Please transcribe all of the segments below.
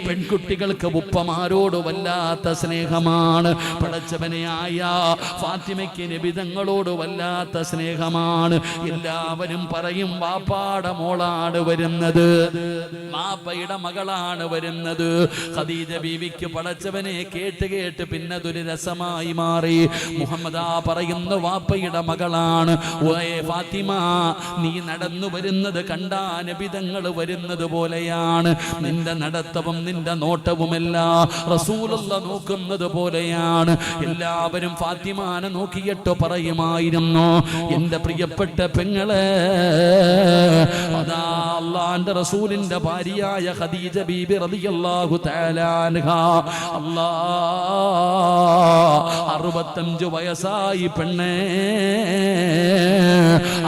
പെൺകുട്ടികൾക്ക് ഉപ്പമാരോട് വല്ലാത്ത സ്നേഹമാണ്. പടച്ചവനെ ആയ ഫാത്തിമയ്ക്ക് നബി തങ്ങളോട് വല്ലാത്ത സ്നേഹമാണ്. എല്ലാവരും പറയും വാപ്പാടെ മോളാണ് വരുന്നത്, വാപ്പയുടെ മകളാണ് വരുന്നത്. ഖദീജ ബീവിക്ക് പടച്ചവനെ കേട്ട് കേട്ട് പിന്നെ അതൊരു രസമായി മാറി. മുഹമ്മദാ പറയുന്നു വാപ്പയുടെ മകളാണ്. ഫാത്തിമ, നീ നടന്നു വരുന്നത് കണ്ടാ നബി തങ്ങൾ വരുന്നത് പോലെയാണ്. നിന്റെ നടത്തവും നിന്റെ നോട്ടവുമെല്ലാം റസൂലുള്ള നോക്കുന്നത് പോലെയാണ്. എല്ലാവരും ഫാത്തിമാനെ നോക്കിയിട്ട് പറയുമായിരുന്നു, എന്റെ പ്രിയപ്പെട്ട പെങ്ങളെ, അതാ അല്ലാഹുവിന്റെ റസൂലിന്റെ ഭാര്യയായ ഖദീജ ബീബി റളിയല്ലാഹു തആല അൻഹാ, 65 വയസ്സായി പെണ്ണേ,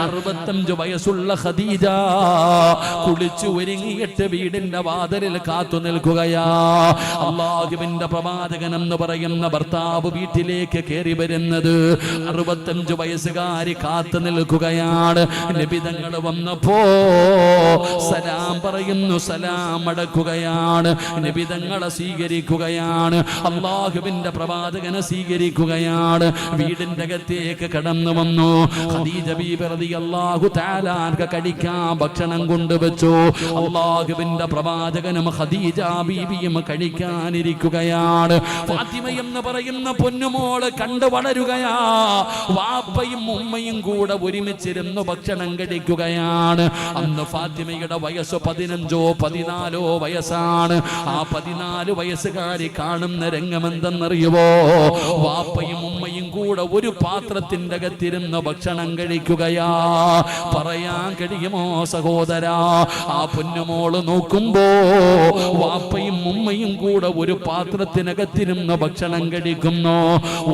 65 വയസ്സുള്ള ഖദീജ കുളിച്ചു ഒരുങ്ങിയിട്ട് വീടിന്റെ വാതിലിൽ കാത്തു നിൽക്കുകയാ. അല്ലാഹുവിന്റെ പ്രവാചകൻ എന്ന് പറയുന്ന ഭർത്താവ് വീട്ടിലേക്ക് കയറി വരുന്നത് 65 വയസ്സുകാരി കാത്തു നിൽക്കുകയാണ്. നബി തങ്ങൾ വന്നപ്പോ സലാം പറയുന്നു, സലാം അടക്കുകയാണ്. നബി തങ്ങളെ സ്വീകരിക്കുകയാണ്. അല്ലാഹുവിന്റെ പ്രവാചകനെ സ്വീകരിക്കുകയാണ്. വീടിന്റെ അകത്തേക്ക് കടന്നു വന്നു. ഖദീജ ബീബി റളിയല്ലാഹു തആല അൻഹ കഴിക്കാൻ ഭക്ഷണം കൊണ്ടുവച്ചു. അല്ലാഹുവിന്റെ പ്രവാചകനും ഖദീജ ബീബിയും കഴിക്കാനിരിക്കുകയാണ്. ഫാത്തിമ എന്ന് പറയുന്ന പൊന്നുമോള് കണ്ടു വളരുകയാ. വാപ്പയും ഉമ്മയും കൂടെ ഒരുമിച്ചിരുന്ന് ഭക്ഷണം കഴിക്കുകയാണ്. അന്ന് ഫാത്തിമയുടെ വയസ്സ് 15 14 വയസ്സാണ്. ആ 14 വയസ്സുകാരി കാണുന്ന രംഗമെന്തെന്നറിയുവോ? വാപ്പയും ഉമ്മയും കൂടെ ഒരു പാത്രത്തിന്റെ അകത്തിരുന്ന് ഭക്ഷണം കഴിക്കുകയാ. പറയാൻ കഴിയുമോ സഹോദരാ? ആ പൊന്നുമോള് നോക്കുമ്പോ വാപ്പയും ഉമ്മയും കൂടെ ഒരു പാത്രത്തിനകത്തിരുന്ന് ഭക്ഷണം കഴിക്കുന്നു.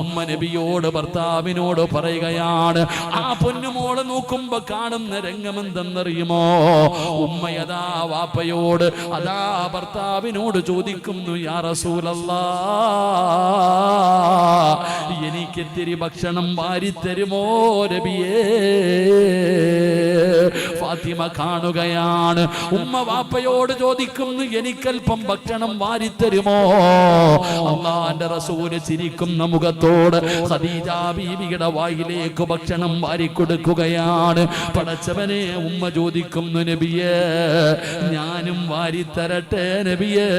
ഉമ്മ നബിയോട് ഭർത്താവിനോട് പറയുകയാണ്. ആ പൊന്നുമോള് നോക്കുമ്പോ കാണുന്ന രംഗമെന്തെന്നറിയുമോ? ഉമ്മയതാ വാപ്പയോട്, അതാ ഭർത്താവിനോട് ചോദിക്കുന്നു, യാ റസൂലല്ലാഹ്, എനിക്കിത്തിരി ഭക്ഷണം വാരിത്തരുമോ നബിയേ? ഫാത്തിമ കാണുകയാണ്. ഉമ്മ വാപ്പയോട് ചോദിക്കുന്നു, എനിക്കൽപ്പം ഭക്ഷണം വാരിത്തരുമോ? അല്ലാഹുവിന്റെ റസൂല് ചിരിക്കുന്ന മുഖത്തോട് ഖദീജ ബീവിയുടെ വായിലേക്ക് ഭക്ഷണം വാരിക്കൊടുക്കുകയാണ്. പടച്ചവനെ, ഉമ്മ ചോദിക്കുന്നു, നബിയേ ഞാനും വാരിത്തരട്ടെ നബിയേ,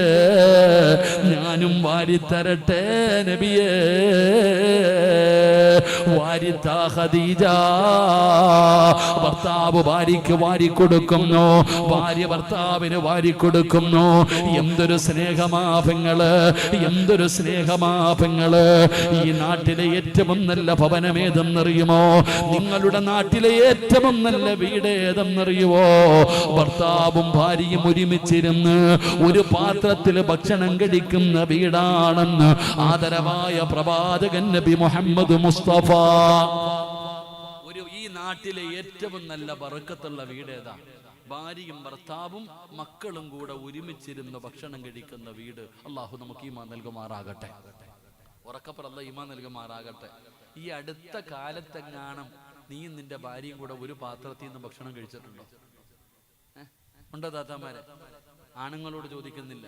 ഞാനും വാരിത്തരട്ടെ നബിയേ? വാരിത്ത ഖദീജ. ഭർത്താവ് ഭാര്യയ്ക്ക് വാരിക്കൊടുക്കുന്നു, ഭാര്യ ഭർത്താവിന് വാരിക്കൊടുക്കുന്നു. എന്തൊരു സ്നേഹമാഭങ്ങള്, എന്തൊരു സ്നേഹമാഭങ്ങള്! ഈ നാട്ടിലെ ഏറ്റവും നല്ല ഭവനം ഏതെന്നറിയുമോ? നിങ്ങളുടെ നാട്ടിലെ ഏറ്റവും നല്ല വീട് ഏതെന്നറിയുമോ? ഭർത്താവും ഭാര്യയും ഒരുമിച്ചിരുന്ന് ഒരു പാത്രത്തിൽ ഭക്ഷണം കഴിക്കുന്ന വീടാണെന്ന് ആദരവായ പ്രവാചകൻ നബി മുഹമ്മദ് മുസ്തഫ. ഈ നാട്ടിലെ ഏറ്റവും നല്ല ബറക്കത്തുള്ള വീട് ഏതാ? ഭാര്യയും ഭർത്താവും മക്കളും കൂടെ ഒരുമിച്ചിരുന്ന് ഭക്ഷണം കഴിക്കുന്ന വീട്. അള്ളാഹു നമുക്ക് ഈമാൻ നൽകുമാറാകട്ടെ. ഉറക്കപ്പുറല്ല ഈമാൻ നൽകുമാറാകട്ടെ. ഈ അടുത്ത കാലത്തെങ്ങാനും നീയും നിന്റെ ഭാര്യയും കൂടെ ഒരു പാത്രത്തിൽ നിന്ന് ഭക്ഷണം കഴിച്ചിട്ടുണ്ടോ? ഉണ്ടോ താത്താമാരെ? ആണുങ്ങളോട് ചോദിക്കുന്നില്ല.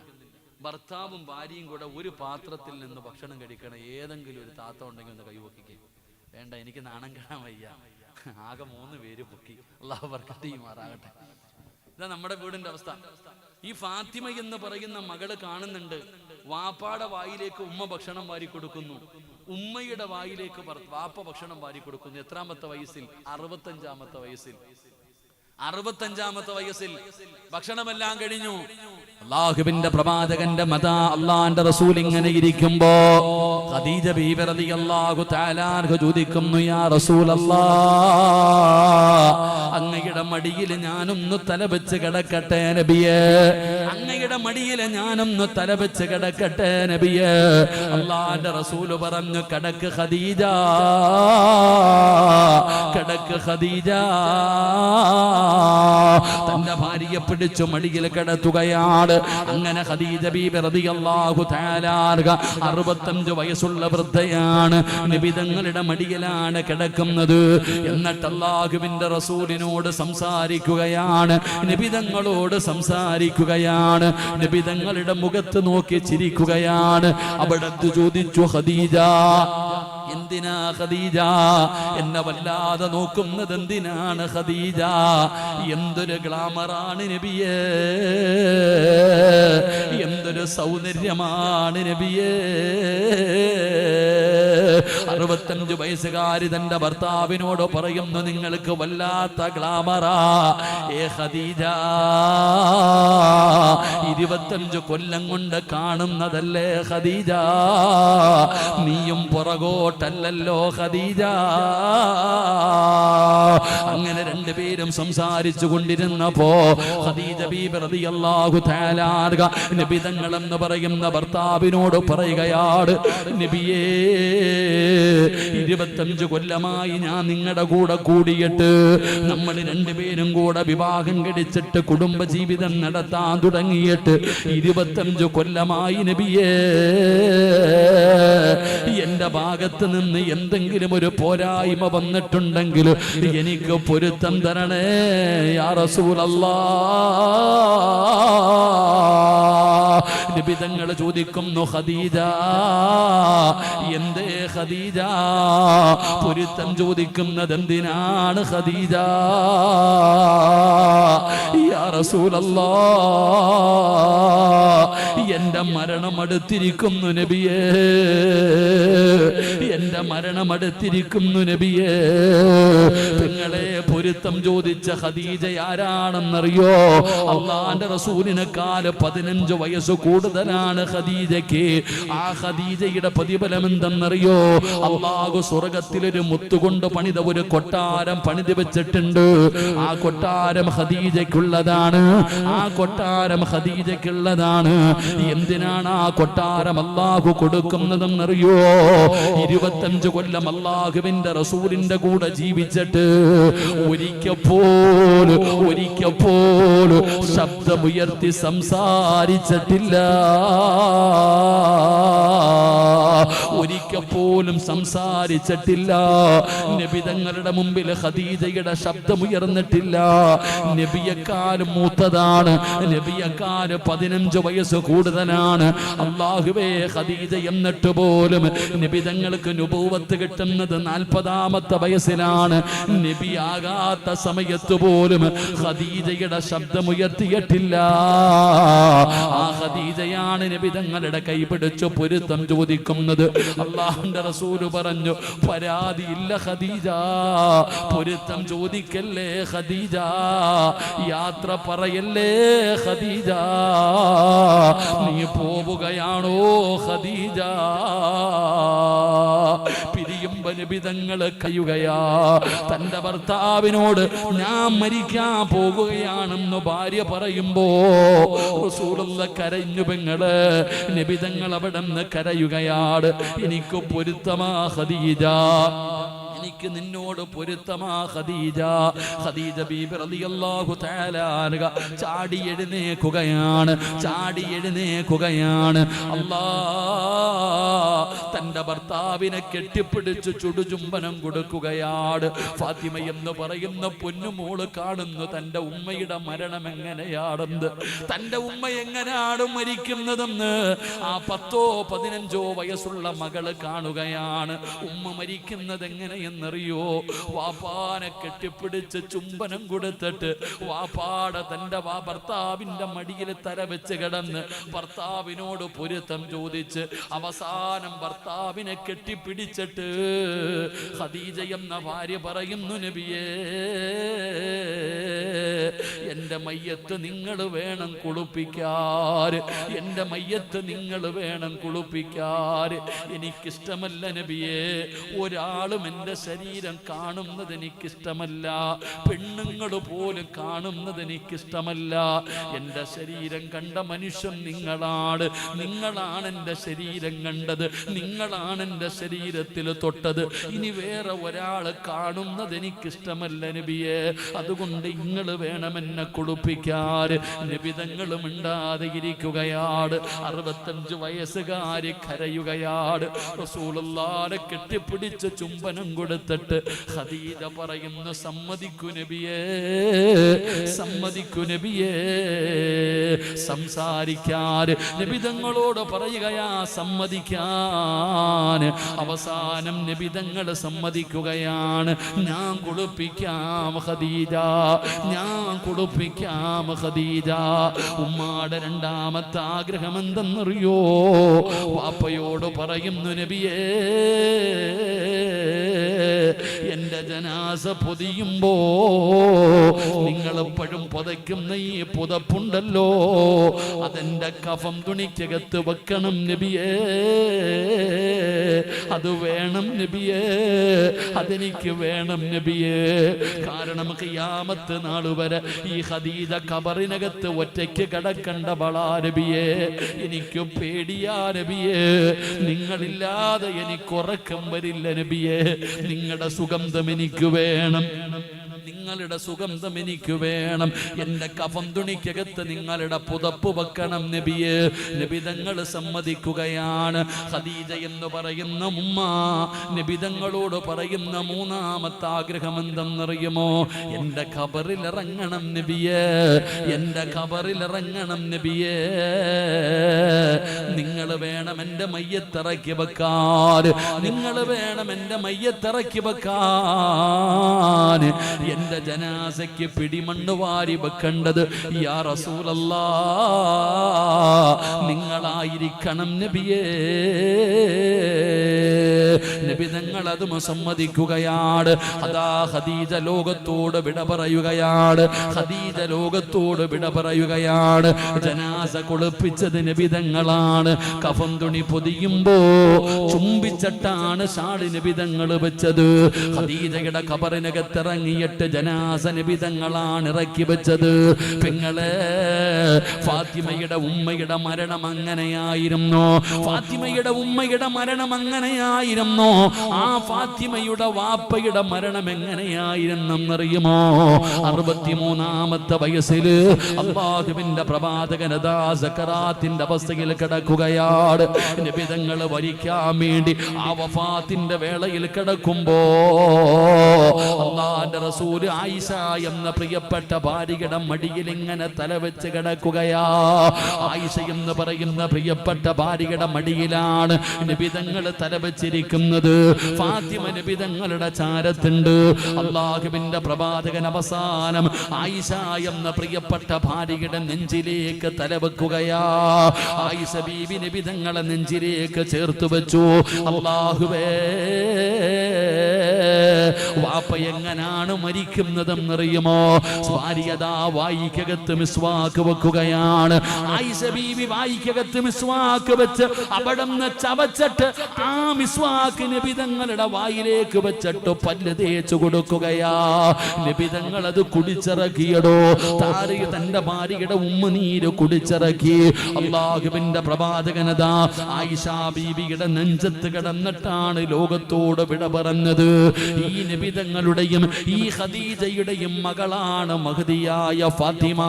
ഭർത്താവും ഭാര്യയും കൂടെ ഒരു പാത്രത്തിൽ നിന്ന് ഭക്ഷണം കഴിക്കണം. ഏതെങ്കിലും ഒരു താത്ത ഉണ്ടെങ്കിൽ ഒന്ന് കൈവക്കിക്കേ. വേണ്ട, എനിക്ക് നാണം കാണാൻ വയ്യ. ആകെ 3 പേര് പൊക്കി. അല്ലാഹു ബർക്കത്ത് ചെയ്യുമാറാകട്ടെ. ഇതാ നമ്മുടെ വീടിന്റെ അവസ്ഥ. ഈ ഫാത്തിമ എന്ന് പറയുന്ന മകള് കാണുന്നുണ്ട്, വാപ്പാടെ വായിലേക്ക് ഉമ്മ ഭക്ഷണം വാരി കൊടുക്കുന്നു, ഉമ്മയുടെ വായിലേക്ക് വാപ്പ ഭക്ഷണം വാരി കൊടുക്കുന്നു. എത്രാമത്തെ വയസ്സിൽ? 65-ാമത്തെ വയസ്സിൽ. 65-ാമത്തെ വയസ്സിൽ ഭക്ഷണമെല്ലാം കഴിഞ്ഞു. അല്ലാഹുവിന്റെ പ്രവാചകന്റെ അല്ലാഹുവിന്റെ റസൂൽ ഇങ്ങനെ ഇരിക്കുമ്പോ ഖദീജ ബീബി റളിയല്ലാഹു തആല അൻഹ ചോദിക്കുന്നു, യാ റസൂലല്ലാഹ്, അങ്ങയുടെ മടിയിൽ ഞാനൊന്ന് തലവെച്ച് കിടക്കട്ടെ നബിയേ? അങ്ങയുടെ മടിയിൽ ഞാനൊന്ന് തലവെച്ച് കിടക്കട്ടെ നബിയേ? അല്ലാഹുവിന്റെ റസൂൽ പറഞ്ഞു, കിടക്ക് ഖദീജ, കിടക്ക് ഖദീജ. തന്റെ ഭാര്യയെ പിടിച്ചു മടിയിൽ കിടത്തുകയാണ്. അങ്ങനെ ഖദീജ ബീബി റളിയല്ലാഹു തആല അൻഹ 65 വയസ്സുള്ള വൃദ്ധയാണ്. നബി തങ്ങളുടെ മടിയിലാണ് കിടക്കുന്നത്. എന്നിട്ട് അല്ലാഹുവിന്റെ റസൂലിനോട് സംസാരിക്കുകയാണ്, നബി തങ്ങളോട് സംസാരിക്കുകയാണ്. നബി തങ്ങളുടെ മുഖത്ത് നോക്കി ചിരിക്കുകയാണ്. അവിടത്ത് ചോദിച്ചു, ഖദീജ, എന്തിനാ ഖദീജ എന്നെ വല്ലാതെ നോക്കുന്നത്? എന്തിനാണ് ഖദീജ? എന്തൊരു ഗ്ലാമറാണ് നബിയേ, എന്തൊരു സൗന്ദര്യമാണ് നബിയേ. 65 വയസ്സുകാരി തന്റെ ഭർത്താവിനോട് പറയുന്നു, നിങ്ങൾക്ക് വല്ലാത്ത ഗ്ലാമറാ ഏ ഖദീജ, 25 കൊല്ലം കൊണ്ട് കാണുന്നതല്ലേ ഖദീജ, നീയും പുറകോട്ടല്ലോ ഖദീജ. അങ്ങനെ രണ്ടുപേരും സംസാരിച്ചു കൊണ്ടിരുന്നപ്പോ ഖദീജ ബീബി റളിയല്ലാഹു തആല അൻഹ നബി തങ്ങളെന്ന് പറയുന്ന ഭർത്താവിനോട് പറയുകയാണ്, നബിയേ, 25 കൊല്ലമായി ഞാൻ നിങ്ങളുടെ കൂടെ കൂടിയിട്ട്, നമ്മൾ രണ്ടുപേരും കൂടെ വിവാഹം കഴിച്ചിട്ട് കുടുംബജീവിതം നടത്താൻ തുടങ്ങിയിട്ട് 25 കൊല്ലമായി നബിയേ. എന്റെ ഭാഗത്ത് നിന്ന് എന്തെങ്കിലും ഒരു പോരായ്മ വന്നിട്ടുണ്ടെങ്കിൽ എനിക്ക് പൊരുത്തം തരണേ യാ റസൂലല്ലാഹ്. നബി തങ്ങൾ ചോദിക്കുന്നു, ഖദീജ, എന്തേ ഖദീജ പൊരുത്തം ചോദിക്കുന്നത് എന്തിനാണ് ഖദീജ? യാ റസൂലല്ലാഹ്, എന്റെ മരണം അടുത്തിരിക്കുന്നു നബിയേ, എന്റെ മരണം അടുത്തിരിക്കുന്നു നബിയേ. നിങ്ങളെ പൊരുത്തം ചോദിച്ച ഖദീജ ആരാണെന്നറിയോ? അല്ലാഹുവിന്റെ റസൂലിനെക്കാൾ 15 വയസ്സ് കൂടുതലാണ് ഖദീജയ്ക്ക്. ആ ഖദീജയുടെ പ്രതിഫലം എന്തെന്നറിയോ? അല്ലാഹു സ്വർഗ്ഗത്തിലൊരു മുത്തുകൊണ്ട് പണിത ഒരു കൊട്ടാരം പണിത് വെച്ചിട്ടുണ്ട്. ആ കൊട്ടാരം ഖദീജയ്ക്കുള്ളതാണ്, ആ കൊട്ടാരം ഖദീജയ്ക്കുള്ളതാണ്. എന്തിനാണ് ആ കൊട്ടാരം അല്ലാഹു കൊടുക്കുന്നതെന്നറിയോ? 25 കൊല്ലം അല്ലാഹുവിന്റെ റസൂലിന്റെ കൂടെ ജീവിച്ചിട്ട് ഒരിക്കൽ പോലും ശബ്ദമുയർത്തി സംസാരിച്ചിട്ടില്ല, ഒരിക്കൽ പോലും സംസാരിച്ചിട്ടില്ല. നബി തങ്ങളുടെ മുമ്പിൽ ഖദീജയുടെ ശബ്ദമുയർന്നിട്ടില്ല. നബിയെക്കാളും മൂത്തതാണ്, നബിയെക്കാളും 15 വയസ്സ് കൂടുതലാണ്. അല്ലാഹുവേ, ഖദീജ എന്നിട്ട് പോലും നബി തങ്ങൾക്ക് നുബുവത്ത് കിട്ടുന്നത് 40ാമത്തെ വയസ്സിലാണ്. നബിയാകാത്ത സമയത്ത് പോലും ഖദീജയുടെ ശബ്ദമുയർത്തിയിട്ടില്ല. ആ ഖദീജയാണ് നബി തങ്ങളുടെ കൈ പിടിച്ചു പൊരുത്തം ചോദിക്കുന്നത്. അല്ലാഹുവിന്റെ റസൂൽ പറഞ്ഞു, പരാതിയില്ല ഖദീജ, പൊരുത്തം ചോദിക്കല്ലേ ഖദീജ, യാത്ര പറയല്ലേ ഖദീജ, നീ പോവുകയാണോ ഖദീജ? പിരിയുമ്പോ നബി തങ്ങൾ കയ്യുകയാ. തന്റെ ഭർത്താവിനോട് ഞാൻ മരിക്കാൻ പോകുകയാണെന്ന് ഭാര്യ പറയുമ്പോ റസൂലുള്ള കരഞ്ഞു. പെങ്ങള് നബി തങ്ങൾ അവിടെ നിന്ന് കരയുകയാണ്. എനിക്ക് പൊരുത്തമാ ഖദീജ, എനിക്ക് നിന്നോട് പൊരുത്തമാ ഖദീജ. ഖദീജ ബീബി റളിയല്ലാഹു തആല അൻഹ ചാടി എഴുന്നേക്കുകയാണ്. അല്ലാഹ് തന്റെ ഭർത്താവിനെ കെട്ടിപ്പിടിച്ച് ചുടുചുംബനം കൊടുക്കുകയാണ്. ഫാത്തിമ എന്ന് പറയുന്ന പൊന്നുമോള് കാണുന്നു തന്റെ ഉമ്മയുടെ മരണം എങ്ങനെയാണെന്ന്, തന്റെ ഉമ്മ എങ്ങനെയാണ് മരിക്കുന്നതെന്ന്. ആ 10ഓ 15ഓ വയസ്സുള്ള മകള് കാണുകയാണ്. ഉമ്മ മരിക്കുന്നത് എങ്ങനെയെന്നറിയോ? വാപ്പാനെ കെട്ടിപ്പിടിച്ച് ചുംബനം കൊടുത്തിട്ട് വാപ്പാടെ തന്റെ ഭർത്താവിന്റെ മടിയിൽ തല വെച്ച് കിടന്ന് ഭർത്താവിനോട് പൊരുത്തം ചോദിച്ച് അവസാനം ഭർത്താവിനെ കെട്ടിപ്പിടിച്ചിട്ട് ഖദീജ എന്ന ഭാര്യ പറയുന്നു, നബിയേ, എന്റെ മയ്യത്ത് നിങ്ങൾ വേണം കുളിപ്പിക്കാൻ, എന്റെ മയ്യത്ത് നിങ്ങൾ വേണം കുളിപ്പിക്കാൻ. എനിക്കിഷ്ടമല്ല നബിയേ, ഒരാളും എന്റെ ശരീരം കാണുന്നത് എനിക്കിഷ്ടമല്ല, പെണ്ണുങ്ങൾ പോലും കാണുന്നത് എനിക്കിഷ്ടമല്ല. എന്റെ ശരീരം കണ്ട മനുഷ്യൻ നിങ്ങളാണ്, നിങ്ങളാണ് എന്റെ ശരീരം കണ്ടത്, നിങ്ങളാണ് എന്റെ ശരീരത്തിൽ തൊട്ടത്. ഇനി വേറെ ഒരാള് കാണുന്നത് എനിക്കിഷ്ടമല്ല നബിയേ, അതുകൊണ്ട് നിങ്ങൾ വേണം എന്നെ കുളിപ്പിക്കാൻ. നബി തങ്ങൾ മിണ്ടാതെ ഇരിക്കുകയാണ്. 65 വയസ്സുകാരി കരയുകയാണ്. റസൂലുള്ളാഹിനെ കെട്ടിപ്പിടിച്ച് ചുംബനം കൊടുത്തു. കൊടുത്തിട്ട് ഖദീജ പറയുന്നു, സമ്മതിക്കു നബിയേ, സമ്മതിക്കു നബിയേ. സംസാരിക്കാൻ നബി തങ്ങളോട് പറയുകയാ സമ്മതിക്കാൻ. അവസാനം നബി തങ്ങൾ സമ്മതിക്കുകയാണ്. ഞാൻ കുളിപ്പിക്കാം ഖദീജ, ഞാൻ കുളിപ്പിക്കാം ഖദീജ. ഉമ്മാടെ രണ്ടാമത്തെ ആഗ്രഹം എന്തെന്നറിയോ? വാപ്പയോട് പറയുന്നു, നബിയേ, എന്റെ ജനാസ പൊതിയുമ്പോ നിങ്ങൾ എപ്പോഴും പുതയ്ക്കുന്ന ഈ പുതപ്പുണ്ടല്ലോ, അതെന്റെ കഫം തുണിക്കകത്ത് വെക്കണം നബിയേ, അത് വേണം നബിയേ, അതെനിക്ക് വേണം നബിയേ. കാരണം ഖിയാമത്ത് നാൾ വരെ ഈ ഖദീജ ഖബറിനകത്ത് ഒറ്റയ്ക്ക് കിടക്കണ്ട ബളാ നബിയേ, എനിക്ക് പേടിയാ നബിയേ, നിങ്ങളില്ലാതെ എനിക്ക് ഉറക്കം വരില്ല നബിയേ, നിങ്ങളുടെ സുഗന്ധം എനിക്ക് വേണം, നിങ്ങളുടെ സുഗന്ധം എനിക്ക് വേണം, എന്റെ കഫം തുണിക്കകത്ത് നിങ്ങളുടെ പുതപ്പ് വെക്കണം നബിയേ. നബിതങ്ങൾ സമ്മതിക്കുകയാണ്. ഖദീജ എന്ന് പറയുന്ന ഉമ്മ നബിതങ്ങളോട് പറയുന്ന മൂന്നാമത്തെ ആഗ്രഹം എന്തെന്നറിയുമോ? എന്റെ ഖബറിൽ ഇറങ്ങണം നബിയേ, എന്റെ ഖബറിൽ ഇറങ്ങണം നബിയേ, നിങ്ങൾ വേണം എന്റെ മയ്യത്തിറക്കി വെക്കാൻ, നിങ്ങൾ വേണം എന്റെ മയ്യത്തിറക്കി വെക്കാൻ. എന്റെ ജനാസയ്ക്ക് പിടിമണ്ണ് വാരി വെക്കേണ്ടത് യാ റസൂലല്ലാഹ് നിങ്ങളായിരിക്കണം നബിയേ. നബി തങ്ങൾ അതും സമ്മതിക്കുകയാണ്. അതാ ഖദീജ ലോകത്തോട് വിട പറയുകയാണ്, ഖദീജ ലോകത്തോട് വിട പറയുകയാണ്. ജനാസ കുളിപ്പിച്ചത് നബി തങ്ങളാണ്. കഫൻ തുണി പൊതിയുമ്പോ ചുംബിച്ചിട്ടാണ് ഷാളി നബി തങ്ങൾ വെച്ചത്. ഖദീജയുടെ ഖബറിനകത്തിറങ്ങിയിട്ട് ജനാസ നബി തങ്ങളാണ് ഇറക്കി വെച്ചത്. പെങ്ങളെ, ഫാത്തിമയുടെ ഉമ്മയുടെ മരണം അങ്ങനെയായിരുന്നു, ഫാത്തിമയുടെ ഉമ്മയുടെ മരണം അങ്ങനെയായിരുന്നു. ആ ഫാത്തിമയുടെ വാപ്പയുടെ മരണം എങ്ങനെയായിരുന്നെന്നറിയുമോ? 63-ാമത്തെ വയസ്സിൽ അല്ലാഹുവിന്റെ പ്രവാചകനദാ സക്കറാത്തിന്റെ അവസ്ഥയിൽ കിടക്കുകയാണ്. നബി തങ്ങൾ വരിക്കാൻ വേണ്ടി ആ വഫാത്തിന്റെ വേളയിൽ കിടക്കുമ്പോ അല്ലാഹുവിന്റെ റസൂൽ ആയിഷ എന്ന പ്രിയപ്പെട്ട ഭാര്യയുടെ മടിയിൽ ഇങ്ങനെ തലവെച്ച് കിടക്കുകയാ. ആയിഷ എന്ന് പറയുന്ന പ്രിയപ്പെട്ട ഭാര്യയുടെ മടിയിലാണ് നബി തങ്ങൾ തലവെച്ചിരിക്കുന്നത്. ഫാത്തിമ നബി തങ്ങളുടെ ചാരത്തുണ്ട്. അല്ലാഹുവിന്റെ പ്രവാചകൻ അവസാനം ആയിഷ എന്ന പ്രിയപ്പെട്ട ഭാര്യയുടെ നെഞ്ചിലേക്ക് തലവെക്കുകയാ. ആയിഷ ബീബി നബി തങ്ങളെ നെഞ്ചിലേക്ക് ചേർത്ത് വെച്ചു. അല്ലാഹുവേ, വാപ്പ എങ്ങനാണ് മരിക്കുന്നതെന്നറിയുമോ? ഭാര്യതാ വായിക്കകത്ത് മിസ്വാക്ക് വെക്കുകയാണ്. ആയിഷ ബീവി വായിക്കകത്ത് മിസ്വാക്ക് വെച്ച് അവിടുന്ന് ചവച്ചിട്ട് ആ മിസ്വാക്ക് നബി തങ്ങളുടെ വായിലേക്ക് വെച്ചിട്ട് പല്ല് തേച്ചു കൊടുക്കുകയാ. നബി തങ്ങൾ അത് കുടിച്ചിറക്കിയടോ. താരിക തന്റെ ഭാര്യയുടെ ഉമ്മനീര് കുടിച്ചിറക്കി. അല്ലാഹുവിന്റെ പ്രവാചകനതാ ആയിഷ ബീവിയുടെ നെഞ്ചത്ത് കിടന്നിട്ടാണ് ലോകത്തോട് വിട പറഞ്ഞത്. ഈ നബി തങ്ങളുടെയും ഈ ഖദീജയുടെയും മകളാണ് മഹദിയായ ഫാത്തിമ.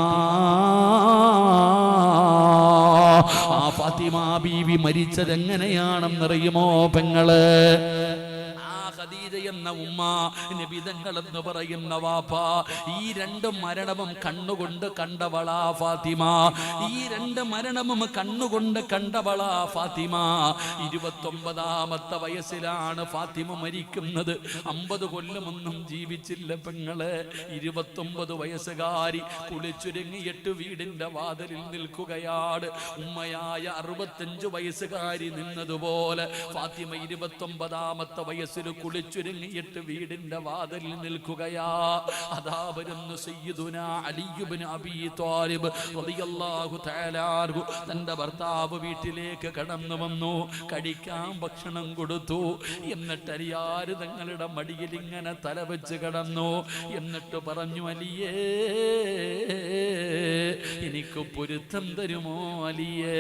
ആ ഫാത്തിമ ബീവി മരിച്ചത് എങ്ങനെയാണെന്നറിയുമോ പെങ്ങള്? ഖദീജ എന്ന ഉമ്മ, നബി തങ്ങൾ എന്ന് പറയുന്ന വാപ്പ, ഈ രണ്ട് മരണവും കണ്ണുകൊണ്ട് കണ്ടവളാ ഫാത്തിമ. ഈ രണ്ട് മരണവും കണ്ണുകൊണ്ട് കണ്ടവളാ ഫാത്തിമ. 29-ാമത്തെ വയസ്സിലാണ് ഫാത്തിമ മരിക്കുന്നത്. 50 കൊല്ലമൊന്നും ജീവിച്ചില്ല പെങ്ങളെ. 29 വയസ്സുകാരി കുളിച്ചുരുങ്ങിയിട്ട് വീടിന്റെ വാതിലിൽ നിൽക്കുകയാണ്. ഉമ്മയായ 65 വയസ്സുകാരി നിന്നതുപോലെ ഫാത്തിമ 29-ാമത്തെ വയസ്സിൽ കുളിച്ചുരുങ്ങിയിട്ട് വീടിന്റെ വാതിലിൽ നിൽക്കുകയാ. അതാ വരുന്നു സയ്യിദുനാ അലി ഇബ്നു അബീ ത്വാലിബ് റളിയല്ലാഹു തആല അൻഹു. തന്റെ ഭർത്താവ് വീട്ടിലേക്ക് കടന്നു വന്നു. കഴിക്കാൻ ഭക്ഷണം കൊടുത്തു. എന്നിട്ട് അലിയാര് തങ്ങളുടെ മടിയിൽ ഇങ്ങനെ തലവെച്ച് കിടന്നു. എന്നിട്ട് പറഞ്ഞു, അലിയേ, എനിക്ക് പൊരുത്തം തരുമോ അലിയേ,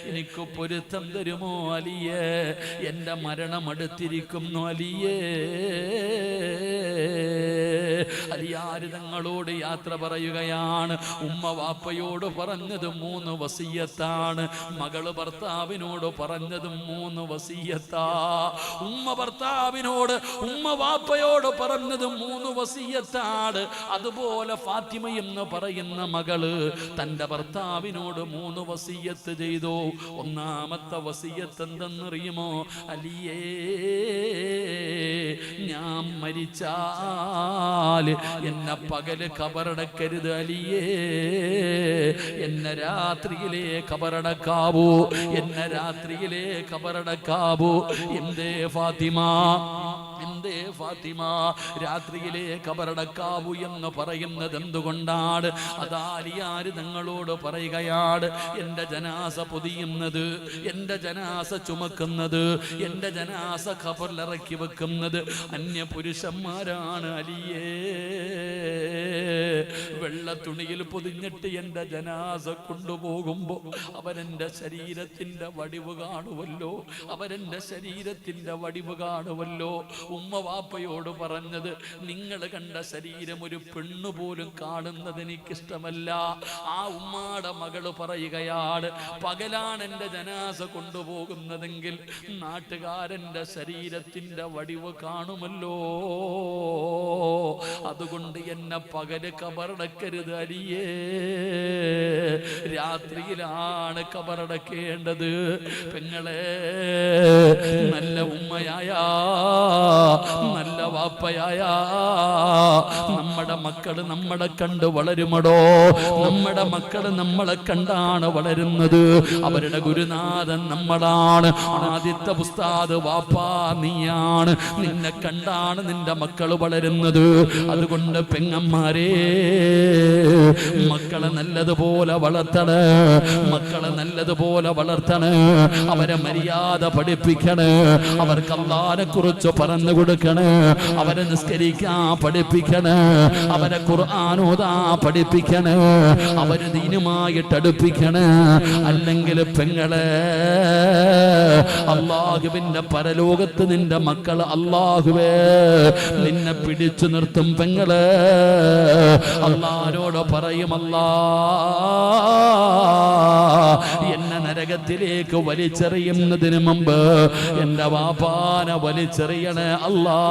എനിക്ക് പൊരുത്തം തരുമോ അലിയേ, എന്റെ മരണം അടുത്തിരിക്കുന്നു അലിയേ. അലിയാർ തങ്ങളോട് യാത്ര പറയുകയാണ്. ഉമ്മ വാപ്പയോട് പറഞ്ഞത് 3 വസിയത്താണ്, മകള് ഭർത്താവിനോട് പറഞ്ഞതും 3 വസിയത്താ. ഉമ്മ ഭർത്താവിനോട്, ഉമ്മ വാപ്പയോട് പറഞ്ഞത് 3 വസിയത്താണ്. അതുപോലെ ഫാത്തിമ എന്ന് പറയുന്ന മകള് തന്റെ ഭർത്താവിനോട് 3 വസിയത്ത് ചെയ്തു. ഒന്നാമത്തെ വസിയത്ത് എന്തെന്നറിയുമോ? അലിയേ, ഞാൻ മരിച്ചാൽ എന്നെ പകല് കബറടക്കരുത് അലിയേ, എന്നെ രാത്രിയിലേ കബറടക്കാവൂ, എന്നെ രാത്രിയിലേ കബറടക്കാവൂ. എന്തേ ഫാത്തിമ, എന്തേ ഫാത്തിമ രാത്രിയിലെ കബറടക്കാവൂ എന്ന് പറയുന്നത് എന്തുകൊണ്ടാണ്? അതാലിയാർ തങ്ങളോട് പറയുകയാണ്, എന്റെ ജനാസ പൊതിയുന്നത്, എന്റെ ജനാസ ചുമക്കുന്നത്, എന്റെ ജനാസ ഖബറിലിറക്കി വെക്കുന്നത് അന്യ പുരുഷന്മാരാണ് അലിയേ. വെള്ള തുണിയിൽ പൊതിഞ്ഞിട്ട് എന്റെ ജനാസ കൊണ്ടുപോകുമ്പോ അവരെന്റെ ശരീരത്തിന്റെ വടിവ് കാണുമല്ലോ, അവരെന്റെ ശരീരത്തിന്റെ വടിവ് കാണുമല്ലോ. ഉമ്മ വാപ്പയോട് പറഞ്ഞത്, നിങ്ങൾ കണ്ട ശരീരം ഒരു പെണ്ണുപോലും കാണുന്നത് എനിക്കിഷ്ടമല്ല. ആ ഉമ്മാടെ മകള് പറയുകയാണ്, പകലാണ് എന്റെ ജനാസ കൊണ്ടുപോകുന്നതെങ്കിൽ നാട്ടുകാരന്റെ ശരീരത്തിന്റെ വടിവ് കാണുമല്ലോ, അതുകൊണ്ട് എന്നെ പകല് കബറടക്കരുത് അലിയേ, രാത്രിയിലാണ് കബറടക്കേണ്ടത്. പെങ്ങളെ, നല്ല ഉമ്മയായ, നല്ല വാപ്പയായ നമ്മുടെ മക്കള് നമ്മളെ കണ്ട് വളരുമടോ. നമ്മുടെ മക്കള് നമ്മളെ കണ്ടാണ് വളരുന്നത്. അവരുടെ ഗുരുനാഥൻ നമ്മളാണ്. ആദ്യത്തെ ഉസ്താദ് വാപ്പാ നീയാണ്. നിന്നെ കണ്ടാണ് നിന്റെ മക്കള് വളരുന്നത്. അതുകൊണ്ട് പെങ്ങന്മാരെ, മക്കളെ നല്ലതുപോലെ വളർത്തണേ, മക്കളെ നല്ലതുപോലെ വളർത്തണേ. അവരെ മര്യാദ പഠിപ്പിക്കണേ, അവർക്ക് അല്ലാഹുവിനെ കുറിച്ച് പറഞ്ഞു കൊടുക്കണേ, അവരെ നിസ്കരിക്കാൻ പഠിപ്പിക്കണേ, അവരെ ഖുർആൻ ഓതാൻ പഠിപ്പിക്കണേ, അവര് ദീനുമായിട്ട് അടുപ്പിക്കണേ. അല്ലെങ്കിൽ പെങ്ങളെ, അല്ലാഹുവിന്റെ പരലോകത്ത് നിന്റെ മക്കള് അല്ലാഹുവേ നിന്നെ പിടിച്ചു നിർത്തും. പെങ്ങളെ, അല്ലാഹുവോട് പറയും, എന്നെ നരകത്തിലേക്ക് വലിച്ചെറിയുന്നതിന് മുമ്പ് എന്റെ വാപ്പാനെ വലിച്ചെറിയണേ അല്ലാ,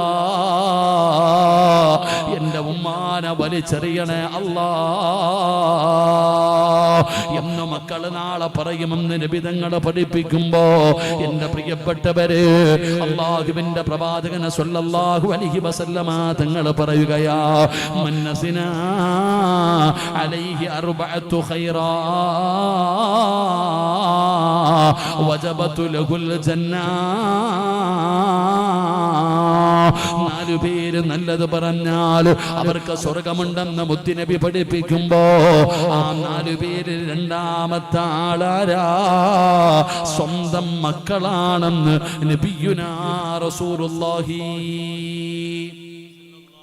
എന്റെ ഉമ്മാനെ വലിച്ചെറിയണേ അല്ലാ എന്ന് മക്കള് നാളെ പറയുമെന്ന് നബിതങ്ങളെ പഠിപ്പിക്കുമ്പോ, എന്റെ പ്രിയപ്പെട്ടവര്, അല്ലാഹുവിന്റെ പ്രവാചകൻ സ്വല്ലല്ലാഹു അലൈഹി വസല്ലമ തങ്ങൾ പറയുകയാ, മന്നസിനാ അലൈഹി അർബഅത്തു ഖൈറാ വജബതു ലഹുൽ ജന്നാ. 4 പേര് നല്ലത് പറഞ്ഞാൽ അവർക്ക് സ്വർഗമുണ്ടെന്ന് മുത്തുനബി പഠിപ്പിക്കുമ്പോ, ആ 4 പേര് രണ്ടാമത്തെ ആളാരാ? സ്വന്തം മക്കളാണെന്ന് നബിയുനാ റസൂലുള്ളാഹി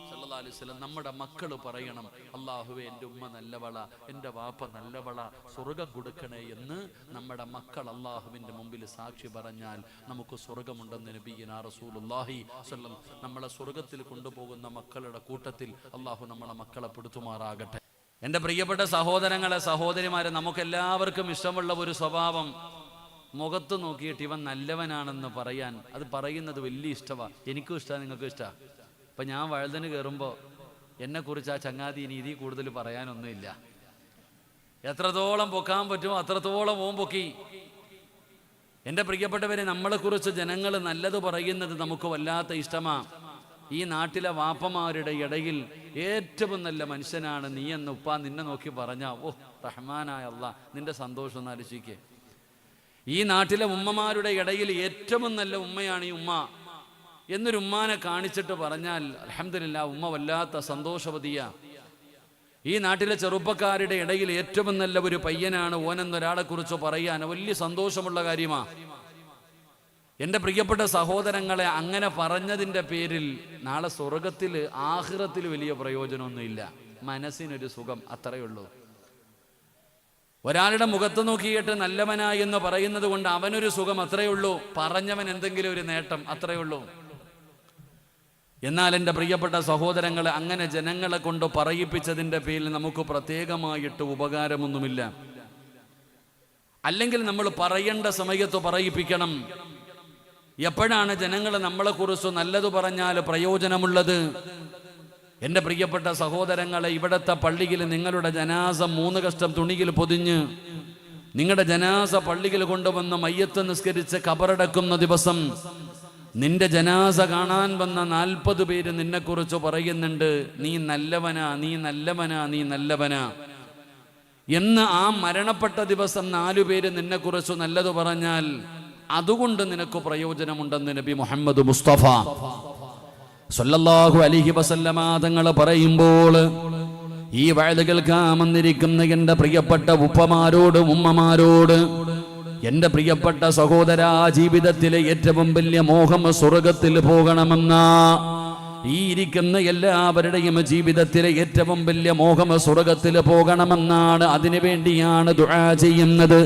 സല്ലല്ലാഹു അലൈഹി വസല്ലം. നമ്മുടെ മക്കള് പറയണം, അല്ലാഹുവേ എൻ്റെ ഉമ്മ നല്ലവള, എൻ്റെ വാപ്പ നല്ലവള, സ്വർഗം കൊടുക്കണേ എന്ന് നമ്മുടെ മക്കൾ അല്ലാഹുവിൻ്റെ മുമ്പിൽ സാക്ഷി പറഞ്ഞാൽ നമുക്ക് സ്വർഗമുണ്ടെന്ന് നബിയുനാ റസൂലുള്ളാഹി സ്വല്ലല്ലാഹു. നമ്മളെ സ്വർഗത്തിൽ കൊണ്ടുപോകുന്ന മക്കളുടെ കൂട്ടത്തിൽ അല്ലാഹു നമ്മളെ മക്കളെ പെടുത്തുമാറാകട്ടെ. എൻ്റെ പ്രിയപ്പെട്ട സഹോദരങ്ങളെ, സഹോദരിമാരെ, നമുക്കെല്ലാവർക്കും ഇഷ്ടമുള്ള ഒരു സ്വഭാവം, മുഖത്ത് നോക്കിയിട്ട് ഇവൻ നല്ലവനാണെന്ന് പറയാൻ. അത് പറയുന്നത് വലിയ ഇഷ്ടമാണ്. എനിക്കും ഇഷ്ടമാണ്, നിങ്ങൾക്കും ഇഷ്ടമാണ്. ഇപ്പം ഞാൻ വഴുതന് കയറുമ്പോൾ എന്നെക്കുറിച്ച് ആ ചങ്ങാതി ഇനി ഇതിൽ കൂടുതൽ പറയാനൊന്നുമില്ല. എത്രത്തോളം പൊക്കാൻ പറ്റുമോ അത്രത്തോളം ഓം പൊക്കി. എൻ്റെ പ്രിയപ്പെട്ടവരെ, നമ്മളെക്കുറിച്ച് ജനങ്ങൾ നല്ലത് പറയുന്നത് നമുക്ക് വല്ലാത്ത ഇഷ്ടമാണ്. ഈ നാട്ടിലെ വാപ്പമാരുടെ ഇടയിൽ ഏറ്റവും നല്ല മനുഷ്യനാണ് നീ എന്ന് ഉപ്പ നിന്നെ നോക്കി പറഞ്ഞാൽ, ഓ റഹ്മാനായ അല്ലാഹ്, നിന്റെ സന്തോഷം ഒന്ന് ആലോചിക്കേ. ഈ നാട്ടിലെ ഉമ്മമാരുടെ ഇടയിൽ ഏറ്റവും നല്ല ഉമ്മയാണ് ഈ ഉമ്മ എന്നൊരു ഉമ്മാനെ കാണിച്ചിട്ട് പറഞ്ഞാൽ അൽഹംദുലില്ലാഹ്, ഉമ്മ വല്ലാത്ത സന്തോഷവതിയ. ഈ നാട്ടിലെ ചെറുപ്പക്കാരുടെ ഇടയിൽ ഏറ്റവും നല്ല ഒരു പയ്യനാണ് ഓനെന്നൊരാളെ കുറിച്ച് പറയാൻ വലിയ സന്തോഷമുള്ള കാര്യമാണ്. എൻ്റെ പ്രിയപ്പെട്ട സഹോദരങ്ങളെ, അങ്ങനെ പറഞ്ഞതിൻ്റെ പേരിൽ നാളെ സ്വർഗത്തിൽ ആഖിറത്തിൽ വലിയ പ്രയോജനമൊന്നുമില്ല. മനസ്സിനൊരു സുഖം, അത്രയേ ഉള്ളൂ. ഒരാളുടെ മുഖത്ത് നോക്കിയിട്ട് നല്ലവനായി എന്ന് പറയുന്നത് കൊണ്ട് അവനൊരു സുഖം, അത്രയേ ഉള്ളൂ. പറഞ്ഞവൻ എന്തെങ്കിലും ഒരു നേട്ടം, അത്രയേ ഉള്ളൂ. എന്നാൽ എൻ്റെ പ്രിയപ്പെട്ട സഹോദരങ്ങളെ, അങ്ങനെ ജനങ്ങളെ കൊണ്ട് പറയിപ്പിച്ചതിൻ്റെ പേരിൽ നമുക്ക് പ്രത്യേകമായിട്ട് ഉപകാരമൊന്നുമില്ല. അല്ലെങ്കിൽ നമ്മൾ പറയേണ്ട സമയത്ത് പറയിപ്പിക്കണം. എപ്പോഴാണ് ജനങ്ങൾ നമ്മളെക്കുറിച്ച് നല്ലത് പറഞ്ഞാൽ പ്രയോജനമുള്ളത്? എൻ്റെ പ്രിയപ്പെട്ട സഹോദരങ്ങളെ, ഇവിടുത്തെ പള്ളിയിൽ നിങ്ങളുടെ ജനാസ 3 കഷ്ടം തുണിയിൽ പൊതിഞ്ഞ് നിങ്ങളുടെ ജനാസ പള്ളിയിൽ കൊണ്ടുവന്ന് മയ്യത്ത് നിസ്കരിച്ച് കബറടക്കുന്ന ദിവസം നിന്റെ ജനാസ കാണാൻ വന്ന 40 പേര് നിന്നെക്കുറിച്ച് പറയുന്നുണ്ട്, നീ നല്ലവനാ, നീ നല്ലവനാ, നീ നല്ലവനാ എന്ന്. ആ മരണപ്പെട്ട ദിവസം 4 പേര് നിന്നെക്കുറിച്ച് നല്ലത് പറഞ്ഞാൽ അതുകൊണ്ട് നിനക്ക് പ്രയോജനമുണ്ടെന്ന് നബി മുഹമ്മദ് മുസ്തഫ സല്ലല്ലാഹു അലൈഹി വസല്ലമ തങ്ങൾ പറയുമ്പോൾ, ഈ വഅദ് കേൾക്കാൻ വന്നിരിക്കുന്ന എൻ്റെ പ്രിയപ്പെട്ട ഉപ്പമാരോട്, ഉമ്മമാരോട്, എൻ്റെ പ്രിയപ്പെട്ട സഹോദര, ജീവിതത്തിലെ ഏറ്റവും വലിയ മോഹം സ്വർഗത്തിൽ പോകണമെന്ന ഈ ഇരിക്കുന്ന എല്ലാവരുടെയും ജീവിതത്തിലെ ഏറ്റവും വലിയ മോഹം സ്വർഗത്തിൽ പോകണമെന്നാണ്. അതിനു വേണ്ടിയാണ് ദുആ ചെയ്യുന്നത്,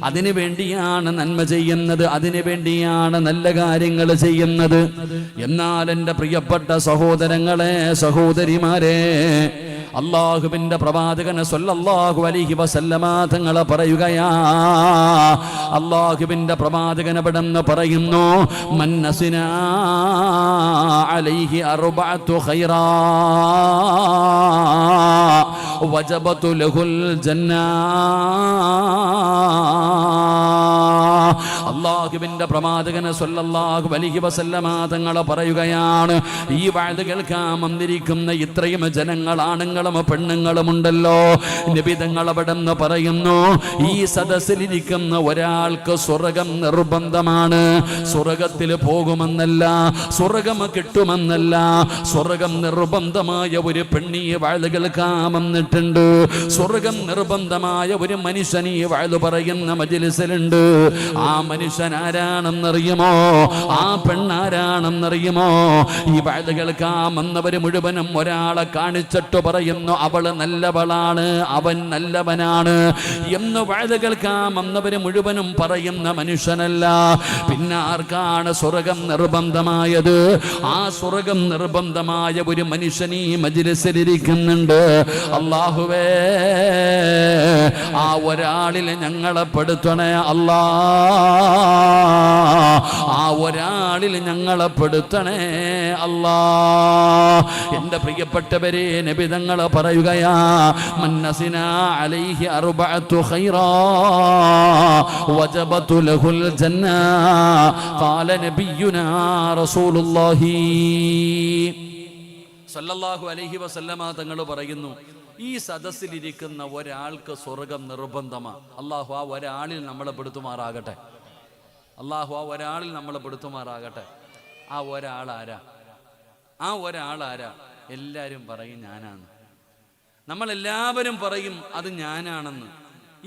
അതിനു വേണ്ടിയാണ് നന്മ ചെയ്യുന്നത്, അതിനു വേണ്ടിയാണ് നല്ല കാര്യങ്ങൾ ചെയ്യുന്നത്. എന്നാൽ എൻ്റെ പ്രിയപ്പെട്ട സഹോദരങ്ങളെ, സഹോദരിമാരെ, അല്ലാഹുവിന്റെ പ്രവാചകൻ സല്ലല്ലാഹു അലൈഹി വസല്ലമ തങ്ങൾ പറയുകയാ, അല്ലാഹുവിന്റെ പ്രവാചകൻ അവിടെന്ന് പറയുന്നു, മൻ നസിനാ അലൈഹി അർബഅതു ഖൈറാ വജബതു ലഹുൽ ജന്നാ. അല്ലാഹുവിന്റെ പ്രവാചകൻ സല്ലല്ലാഹു അലൈഹി വസല്ലമ തങ്ങൾ പറയുകയാണ്, ഈ വഅദ് കേൾക്കാൻ വന്നിരിക്കുന്ന ഇത്രയും ജനങ്ങളാണ് പെണ്ണുങ്ങളുമുണ്ടല്ലോ, നബി തങ്ങൾ അവിടെന്ന് പറയുന്നു, ഈ സദസ്സിലിരിക്കുന്ന ഒരാൾക്ക് സ്വർഗം നിർബന്ധമാണ്. സ്വർഗത്തിൽ പോകുമെന്നല്ല, സ്വർഗം കിട്ടുമെന്നല്ല, സ്വർഗം നിർബന്ധമായ ഒരു പെണ്ണി വഅദ് കേൾക്കാൻ വന്നിട്ടുണ്ട്. സ്വർഗം നിർബന്ധമായ ഒരു മനുഷ്യൻ ഈ വഅദ് പറയുന്ന മജ്ലിസിലുണ്ട്. ആ മനുഷ്യൻ ആരാണെന്നറിയുമോ? ആ പെണ്ണാരാണെന്നറിയുമോ? ഈ വഅദ് കേൾക്കാൻ വന്നവര് മുഴുവനും ഒരാളെ കാണിച്ചിട്ട് പറയും, അവള് നല്ലവളാണ്, അവൻ നല്ലവനാണ് എന്ന്. വഅദ് കേൾക്കാൻ വന്നവര് മുഴുവനും പറയുന്ന മനുഷ്യനല്ല. പിന്നെ ആർക്കാണ് സ്വർഗം നിർബന്ധമായത്? ആ സ്വർഗം നിർബന്ധമായ ഒരു മനുഷ്യൻ ഈ മജ്ലിസിലിരിക്കുന്നുണ്ട്. അല്ലാഹുവേ, ആ ഒരാളിൽ ഞങ്ങളെ പെടുത്തണേ അല്ലാ, ആ ഒരാളിൽ ഞങ്ങളെ പെടുത്തണേ അല്ലാ. എൻ്റെ പ്രിയപ്പെട്ടവരെ, നബി തങ്ങൾ പറയുകയാ, മൻ നസിനാ അലൈഹി അർബഅതു ഖൈറാ വജബതു ലഹുൽ ജന്നാ ഖാല നബിയുനാ റസൂലുള്ളാഹി സല്ലല്ലാഹു അലൈഹി വസല്ലമ തങ്ങൾ പറയുന്നു, ഈ സദസ്സിലിരിക്കുന്ന ഒരാൾക്ക് സ്വർഗം നിർബന്ധമാണ്. അല്ലാഹു ആ ഒരാളിൽ നമ്മളെ പെടുത്തുമാറാകട്ടെ. അല്ലാഹു ആ ഒരാളിൽ നമ്മളെ പെടുത്തുമാറാകട്ടെ. ആ ഒരാളാരാ? ആ ഒരാളാരാ? എല്ലാവരും പറയും ഞാനാണ്. നമ്മളെല്ലാവരും പറയും അത് ഞാനാണെന്ന്.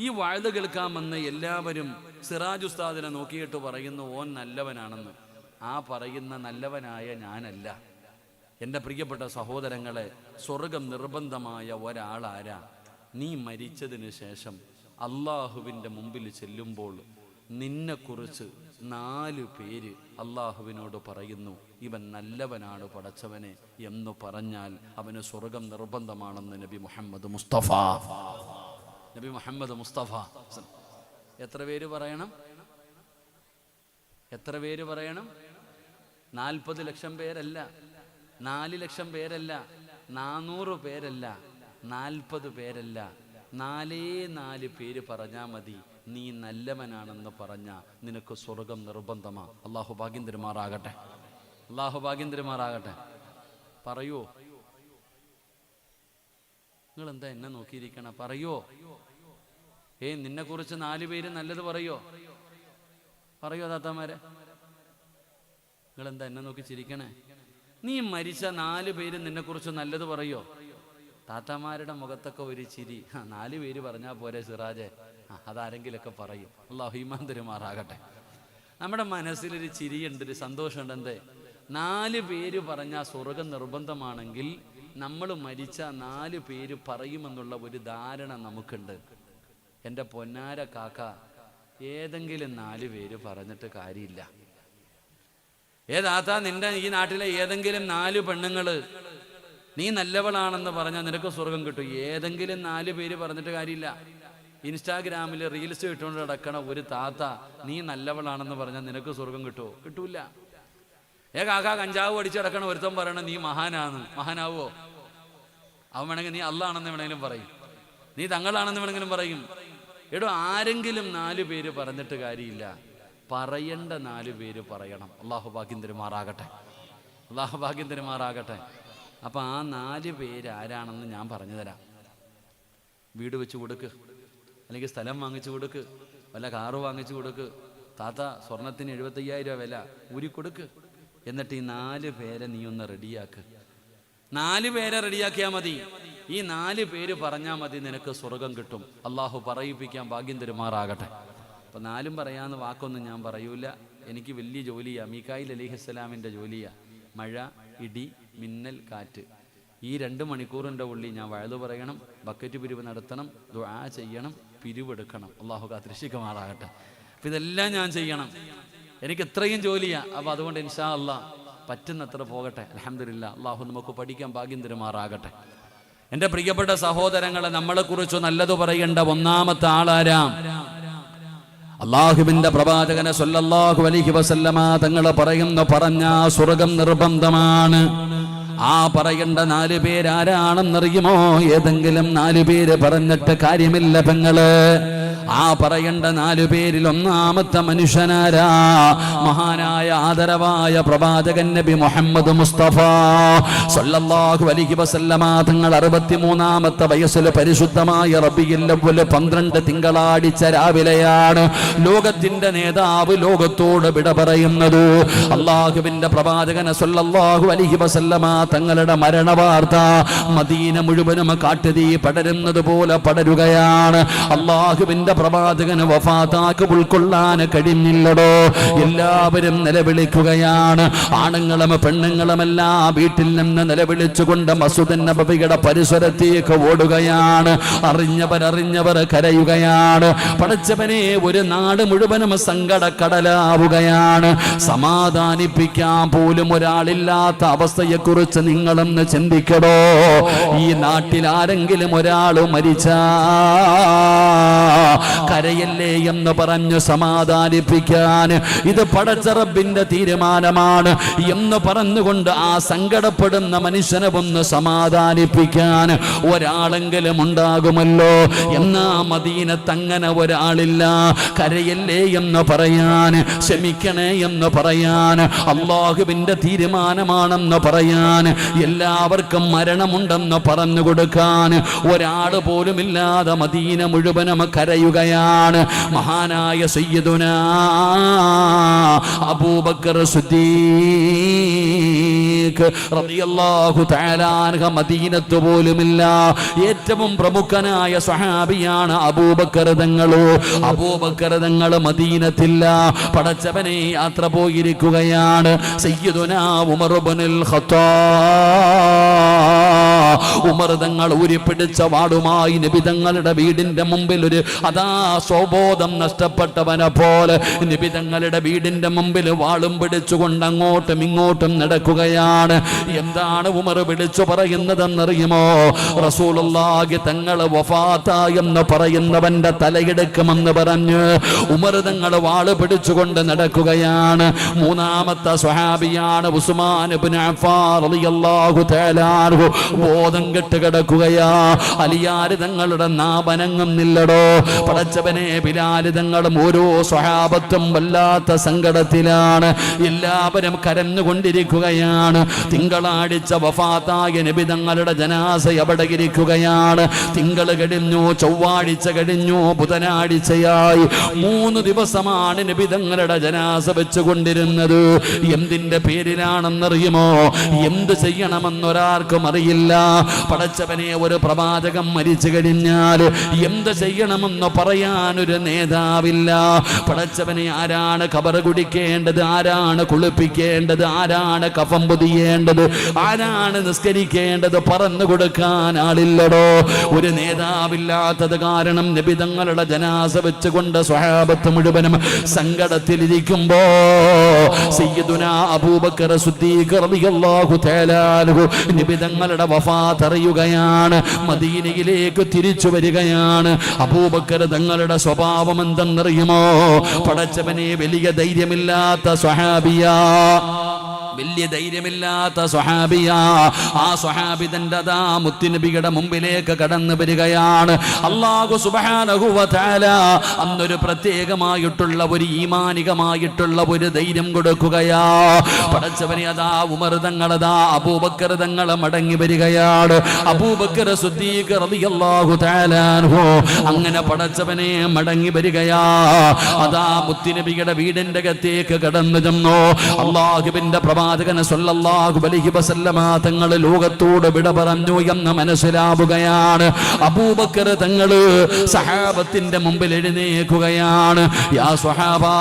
ഈ വഅദ് കേൾക്കാൻ വന്ന എല്ലാവരും സിറാജ് ഉസ്താദിനെ നോക്കിയിട്ട് പറയുന്നു, ഓൻ നല്ലവനാണെന്ന്. ആ പറയുന്ന നല്ലവനായ ഞാനല്ല. എൻ്റെ പ്രിയപ്പെട്ട സഹോദരങ്ങളെ, സ്വർഗം നിർബന്ധമായ ഒരാളാരാ? നീ മരിച്ചതിന് ശേഷം അള്ളാഹുവിൻ്റെ മുമ്പിൽ ചെല്ലുമ്പോൾ നിന്നെക്കുറിച്ച് 4 പേര് അള്ളാഹുവിനോട് പറയുന്നു, ഇവൻ നല്ലവനാണ് പടച്ചവനെ എന്ന് പറഞ്ഞാൽ അവന് സ്വർഗം നിർബന്ധമാണെന്ന് നബി മുഹമ്മദ് മുസ്തഫ. നബി മുഹമ്മദ് മുസ്തഫ എത്ര പേര് പറയണം? എത്ര പേര് പറയണം? 40 ലക്ഷം പേരല്ല, 4 ലക്ഷം പേരല്ല, 400 പേരല്ല, 40 പേരല്ല, 4 പേര് പറഞ്ഞാൽ മതി. നീ നല്ലവനാണെന്ന് പറഞ്ഞ നിനക്ക് സ്വർഗം നിർബന്ധമാ. അല്ലാഹു ഭാഗ്യം തരുമാറാകട്ടെ. അല്ലാഹു ഭാഗ്യം തരുമാറാകട്ടെ. പറയോ? നിങ്ങൾ എന്താ എന്നെ നോക്കിയിരിക്കണ? പറയോ? നിന്നെ കുറിച്ച് 4 പേര് നല്ലത് പറയോ? പറയോ താത്താമാരെ? നിങ്ങൾ എന്താ എന്നെ നോക്കി ചിരിക്കണേ? നീ മരിച്ച 4 പേര് നിന്നെ കുറിച്ച് നല്ലത് പറയോ? താത്താമാരുടെ മുഖത്തൊക്കെ ഒരു ചിരി. 4 പേര് പറഞ്ഞാൽ പോരെ സിറാജെ, അതാരെങ്കിലൊക്കെ പറയും. അല്ലാഹു ഈമാൻ തരുമാറാകട്ടെ. നമ്മുടെ മനസ്സിലൊരു ചിരിയുണ്ട്, ഒരു സന്തോഷമുണ്ട്. എന്തേ? 4 പേര് പറഞ്ഞാൽ സ്വർഗം നിർബന്ധമാണെങ്കിൽ നമ്മൾ മരിച്ച 4 പേര് പറയുമെന്നുള്ള ഒരു ധാരണ നമുക്കുണ്ട്. എൻ്റെ പൊന്നാര കാക്ക, ഏതെങ്കിലും 4 പേര് പറഞ്ഞിട്ട് കാര്യമില്ല. ഏതാത്താ നിന്റെ ഈ നാട്ടിലെ ഏതെങ്കിലും 4 പെണ്ണുങ്ങള് നീ നല്ലവളാണെന്ന് പറഞ്ഞാൽ നിനക്ക് സ്വർഗം കിട്ടും. ഏതെങ്കിലും 4 പേര് പറഞ്ഞിട്ട് കാര്യമില്ല. ഇൻസ്റ്റാഗ്രാമിൽ റീൽസ് ഇട്ടുകൊണ്ട് കിടക്കണ ഒരു താത്ത നീ നല്ലവളാണെന്ന് പറഞ്ഞാൽ നിനക്ക് സ്വർഗം കിട്ടുമോ? കിട്ടൂല. കാക്ക കഞ്ചാവ് അടിച്ച് കിടക്കണ ഒരുത്തം പറയണ നീ മഹാനാവോ? അവൻ വേണമെങ്കിൽ നീ അള്ളാണെന്ന് വേണമെങ്കിലും പറയും, നീ തങ്ങളാണെന്ന് വേണമെങ്കിലും പറയും. എടോ, ആരെങ്കിലും 4 പേര് പറഞ്ഞിട്ട് കാര്യമില്ല, പറയേണ്ട 4 പേര് പറയണം. അള്ളാഹു ഭാഗ്യം തരുമാറാകട്ടെ, അള്ളാഹു ഭാഗ്യം തരുമാറാകട്ടെ. അപ്പം ആ 4 പേര് ആരാണെന്ന് ഞാൻ പറഞ്ഞു തരാം. വീട് വെച്ച് കൊടുക്ക്, അല്ലെങ്കിൽ സ്ഥലം വാങ്ങിച്ചു കൊടുക്ക്, വല്ല കാറ് വാങ്ങിച്ചു കൊടുക്ക്. താത്ത സ്വർണത്തിന് 75,000 രൂപ വില ഊരിക്കൊടുക്ക്. എന്നിട്ട് ഈ 4 പേരെ നീ ഒന്ന് റെഡിയാക്ക്. 4 പേരെ റെഡിയാക്കിയാൽ മതി. ഈ 4 പേര് പറഞ്ഞാൽ മതി, നിനക്ക് സ്വർഗം കിട്ടും. അള്ളാഹു പറയിപ്പിക്കാൻ ഭാഗ്യം തരുമാറാകട്ടെ. അപ്പം 4 പറയാമെന്ന് വാക്കൊന്നും ഞാൻ പറയൂല. എനിക്ക് വലിയ ജോലിയാണ്, മീകായിൽ അലൈഹിസ്സലാമിൻ്റെ ജോലിയാണ്. മഴ, ഇടി, മിന്നൽ, കാറ്റ്. ഈ 2 മണിക്കൂറിൻ്റെ ഉള്ളിൽ ഞാൻ വഴുതു പറയണം, ബക്കറ്റ് പിരിവ് നടത്തണം, ദുആ ചെയ്യണം, പിരിവെടുക്കണം. അള്ളാഹു കാത്തിരക്ഷിക്കുമാറാകട്ടെ. അപ്പം ഇതെല്ലാം ഞാൻ ചെയ്യണം. എനിക്ക് ഇത്രയും ജോലിയാണ്. അപ്പോൾ അതുകൊണ്ട് ഇൻഷാ അല്ലാഹ് പറ്റുന്നത്ര പോകട്ടെ. അൽഹംദുലില്ലാഹ്, അള്ളാഹു നമുക്ക് പഠിക്കാൻ ഭാഗ്യം തരുമാറാകട്ടെ. എൻ്റെ പ്രിയപ്പെട്ട സഹോദരങ്ങളെ, നമ്മളെക്കുറിച്ച് നല്ലത് പറയേണ്ട ഒന്നാമത്തെ ആളാരാം? അള്ളാഹുവിന്റെ പ്രവാചകനെ സ്വല്ലല്ലാഹു അലൈഹി വസല്ലമ തങ്ങൾ പറഞ്ഞ സ്വർഗം നിർബന്ധമാണ്. ആ പറയേണ്ട 4 പേരാരാണെന്നറിയുമോ? ഏതെങ്കിലും 4 പേര് പറഞ്ഞിട്ട് കാര്യമില്ല പെങ്ങള്. ആ പറയേണ്ട 4 പേരിൽ ഒന്നാമത്തെ മനുഷ്യനാരാ? മഹാനായ ആദരവായ പ്രവാചകൻ നബി മുഹമ്മദ് മുസ്തഫ സ്വല്ലല്ലാഹു അലൈഹി വസല്ലമ തങ്ങൾ 63ാമത്തെ വയസ്സിൽ പരിശുദ്ധമായ റബീഉൽ അവ്വൽ 12 തിങ്കളാഴ്ച രാവിലെയാണ് ലോകത്തിന്റെ നേതാവ് ലോകത്തോട് വിട പറയുന്നത്. അള്ളാഹുവിന്റെ പ്രവാചകൻ സ്വല്ലല്ലാഹു അലൈഹി വസല്ലമ തങ്ങളുടെ മരണവാർത്ത മദീന മുഴുവനും കാട്ടുതീ പടരുന്നത് പോലെ പടരുകയാണ്. അള്ളാഹുവിന്റെ പ്രവാചകന് വഫാത്താക്ക് ഉൾക്കൊള്ളാൻ കഴിഞ്ഞില്ലടോ. എല്ലാവരും നിലവിളിക്കുകയാണ്. ആണുങ്ങളും പെണ്ണുങ്ങളുമെല്ലാം വീട്ടിൽ നിന്ന് നിലവിളിച്ചുകൊണ്ട് മസ്ജിദ് നബവിയുടെ പരിസരത്തേക്ക് ഓടുകയാണ്. അറിഞ്ഞവർ കരയുകയാണ്. പടച്ചവനെ, ഒരു നാട് മുഴുവനും സങ്കടക്കടലാവുകയാണ്. സമാധാനിപ്പിക്കാൻ പോലും ഒരാളില്ലാത്ത അവസ്ഥയെക്കുറിച്ച് നിങ്ങളൊന്ന് ചിന്തിക്കടോ. ഈ നാട്ടിൽ ആരെങ്കിലും ഒരാൾ മരിച്ചാ കരയല്ലേ എന്ന് പറഞ്ഞു സമാധാനിപ്പിക്കാൻ ഇത് പടച്ച റബ്ബിന്റെ തീരുമാനമാണ് എന്ന് പറഞ്ഞുകൊണ്ട് ആ സങ്കടപ്പെടുന്ന മനുഷ്യനെ ഒന്ന് സമാധാനിപ്പിക്കാൻ ഒരാളെങ്കിലും ഉണ്ടാകുമല്ലോ. എന്നാ മദീനത്ത് അങ്ങനെ ഒരാളില്ല. കരയല്ലേ എന്ന് പറയാൻ, ക്ഷമിക്കണേ എന്ന് പറയാൻ, അള്ളാഹുവിന്റെ തീരുമാനമാണെന്ന് പറയാൻ, എല്ലാവർക്കും മരണമുണ്ടെന്ന് പറഞ്ഞു കൊടുക്കാൻ ഒരാൾ പോലും ഇല്ലാതെ മദീന മുഴുവനും കരയുകയാണ്. മഹാനായ സയ്യിദുനാ അബൂബക്കർ സിദ്ദീഖ് റളിയല്ലാഹു തആല അൻഹു മദീനത്ത് പോലുമില്ല. ഏറ്റവും പ്രമുഖനായ സ്വഹാബിയാണ് അബൂബക്കർ തങ്ങൾ. അബൂബക്കർ തങ്ങൾ മദീനത്തില്ല. പടച്ചവനെ യാത്ര പോയിരിക്കുകയാണ്. സയ്യിദുനാ ഉമർ ഇബ്നുൽ ഖത്താബ്, ഉമർ തങ്ങൾ ഊരിപ്പിടിച്ച വാളുമായി നബി തങ്ങളുടെ വീടിന്റെ മുമ്പിൽ ഒരു സ്വബോധം നഷ്ടപ്പെട്ടവനെ പോലെ നബി തങ്ങളുടെ വീടിന്റെ മുമ്പിൽ വാളും പിടിച്ചുകൊണ്ട് അങ്ങോട്ടും ഇങ്ങോട്ടും നടക്കുകയാണ്. എന്താണ് ഉമർ വിളിച്ചു പറയുന്നതെന്നറിയുമോ? റസൂലുള്ളാഹി തങ്ങൾ വഫാത്തായി എന്ന് പറയുന്നവന്റെ തലയെടുക്കുമെന്ന് പറഞ്ഞ് ഉമർ തങ്ങൾ വാള് പിടിച്ചുകൊണ്ട് നടക്കുകയാണ്. മൂന്നാമത്തെ സ്വഹാബിയാണ് ഉസ്മാൻ ഇബ്നു അഫ്ഫാൻ റളിയല്ലാഹു തആല അൻഹു. ബോധം കെട്ട് കിടക്കുകയാ. അലിയാര് തങ്ങളുടെ നാവനങ്ങുന്നില്ലടോ. പടച്ചവനെ, ബിലാൽ തങ്ങളും ഓരോ സ്വഹാബത്തും വല്ലാത്ത സങ്കടത്തിലാണ്. എല്ലാവരും കരഞ്ഞുകൊണ്ടിരിക്കുകയാണ്. തിങ്കളാഴ്ച വഫാത്തായ നബി തങ്ങളുടെ ജനാസ അവിടെ ഇരിക്കുകയാണ്. തിങ്കൾ കഴിഞ്ഞു, ചൊവ്വാഴ്ച കഴിഞ്ഞു, ബുധനാഴ്ചയായി. 3 ദിവസമാണ് നബി തങ്ങളുടെ ജനാസ വെച്ചുകൊണ്ടിരുന്നത്. എന്തിന്റെ പേരിലാണെന്നറിയുമോ? എന്ത് ചെയ്യണമെന്നൊരാർക്കും അറിയില്ല. പടച്ചവനെ, ഒരു പ്രവാചകൻ മരിച്ചു കഴിഞ്ഞാൽ എന്ത് ചെയ്യണമെന്ന് പറയാനൊരു നേതാവില്ല. പടച്ചവനെ, ആരാണ് ഖബർ കുടിക്കേണ്ടത്, ആരാണ് കുളിപ്പിക്കേണ്ടത്, ആരാണ് കഫം പൊതിയേണ്ടത്, ചെയ്യേണ്ടത്, ആരാണ് നിസ്കരിക്കേണ്ടത് പറഞ്ഞു കൊടുക്കാൻ ആളില്ലടോ. ഒരു നേതാവില്ലാത്തത് കാരണം നബി തങ്ങളുടെ ജനാസ വെച്ചുകൊണ്ട് സ്വഹാബത്ത് മുഴുവനും സങ്കടത്തിലിരിക്കുമ്പോ സയ്യിദുനാ അബൂബക്കർ സിദ്ദീഖ് റളിയല്ലാഹു തആല അൻഹു നബി തങ്ങളുടെ വഫാത്ത് അറിയുകയാണ്, മദീനയിലേക്ക് തിരിച്ചു വരികയാണ്. അബൂബക്കർ തങ്ങളുടെ സ്വഭാവം എന്തെന്നറിയുമോ? പടച്ചവനെ വലിയ ധൈര്യമില്ലാത്ത സ്വഹാബിയാ, വലിയ ധൈര്യമില്ലാത്ത സ്വഹാബിയാ. ആ സ്വഹാബി തന്റെ അതാ മുത്തുനബിയുടെ മുമ്പിലേക്ക് കടന്നു വരികയാണ്. അല്ലാഹു സുബ്ഹാനഹു വ തആല അന്നൊരു പ്രത്യേകമായിട്ടുള്ള ഒരു ഈമാനികമായിട്ടുള്ള ഒരു ധൈര്യം കൊടുക്കുകയാ. പടച്ചവനെ അതാ ഉമർ തങ്ങളതാ അബൂബക്കർ തങ്ങൾ മടങ്ങി വരികയാണ്. അബൂബക്കർ സിദ്ദീഖ് റളിയല്ലാഹു തആല അൻഹു അങ്ങനെ പടച്ചവനെ മടങ്ങി വരികയാ. അതാ മുത്തുനബിയുടെ വീടിന്റെ അകത്തേക്ക് കടന്നു ചെന്നു. അല്ലാഹുവിന്റെ പ്രവാചകൻ സല്ലല്ലാഹു അലൈഹി വസല്ലമ തങ്ങൾ ലോകത്തോട് വിട പറഞ്ഞു എന്ന് മനസ്സിലാവുകയാണ്. അബൂബക്കർ തങ്ങൾ സഹാബത്തിന്റെ മുമ്പിൽ എഴുന്നേൽക്കുകയാണ്. യാ സ്വഹാബാ,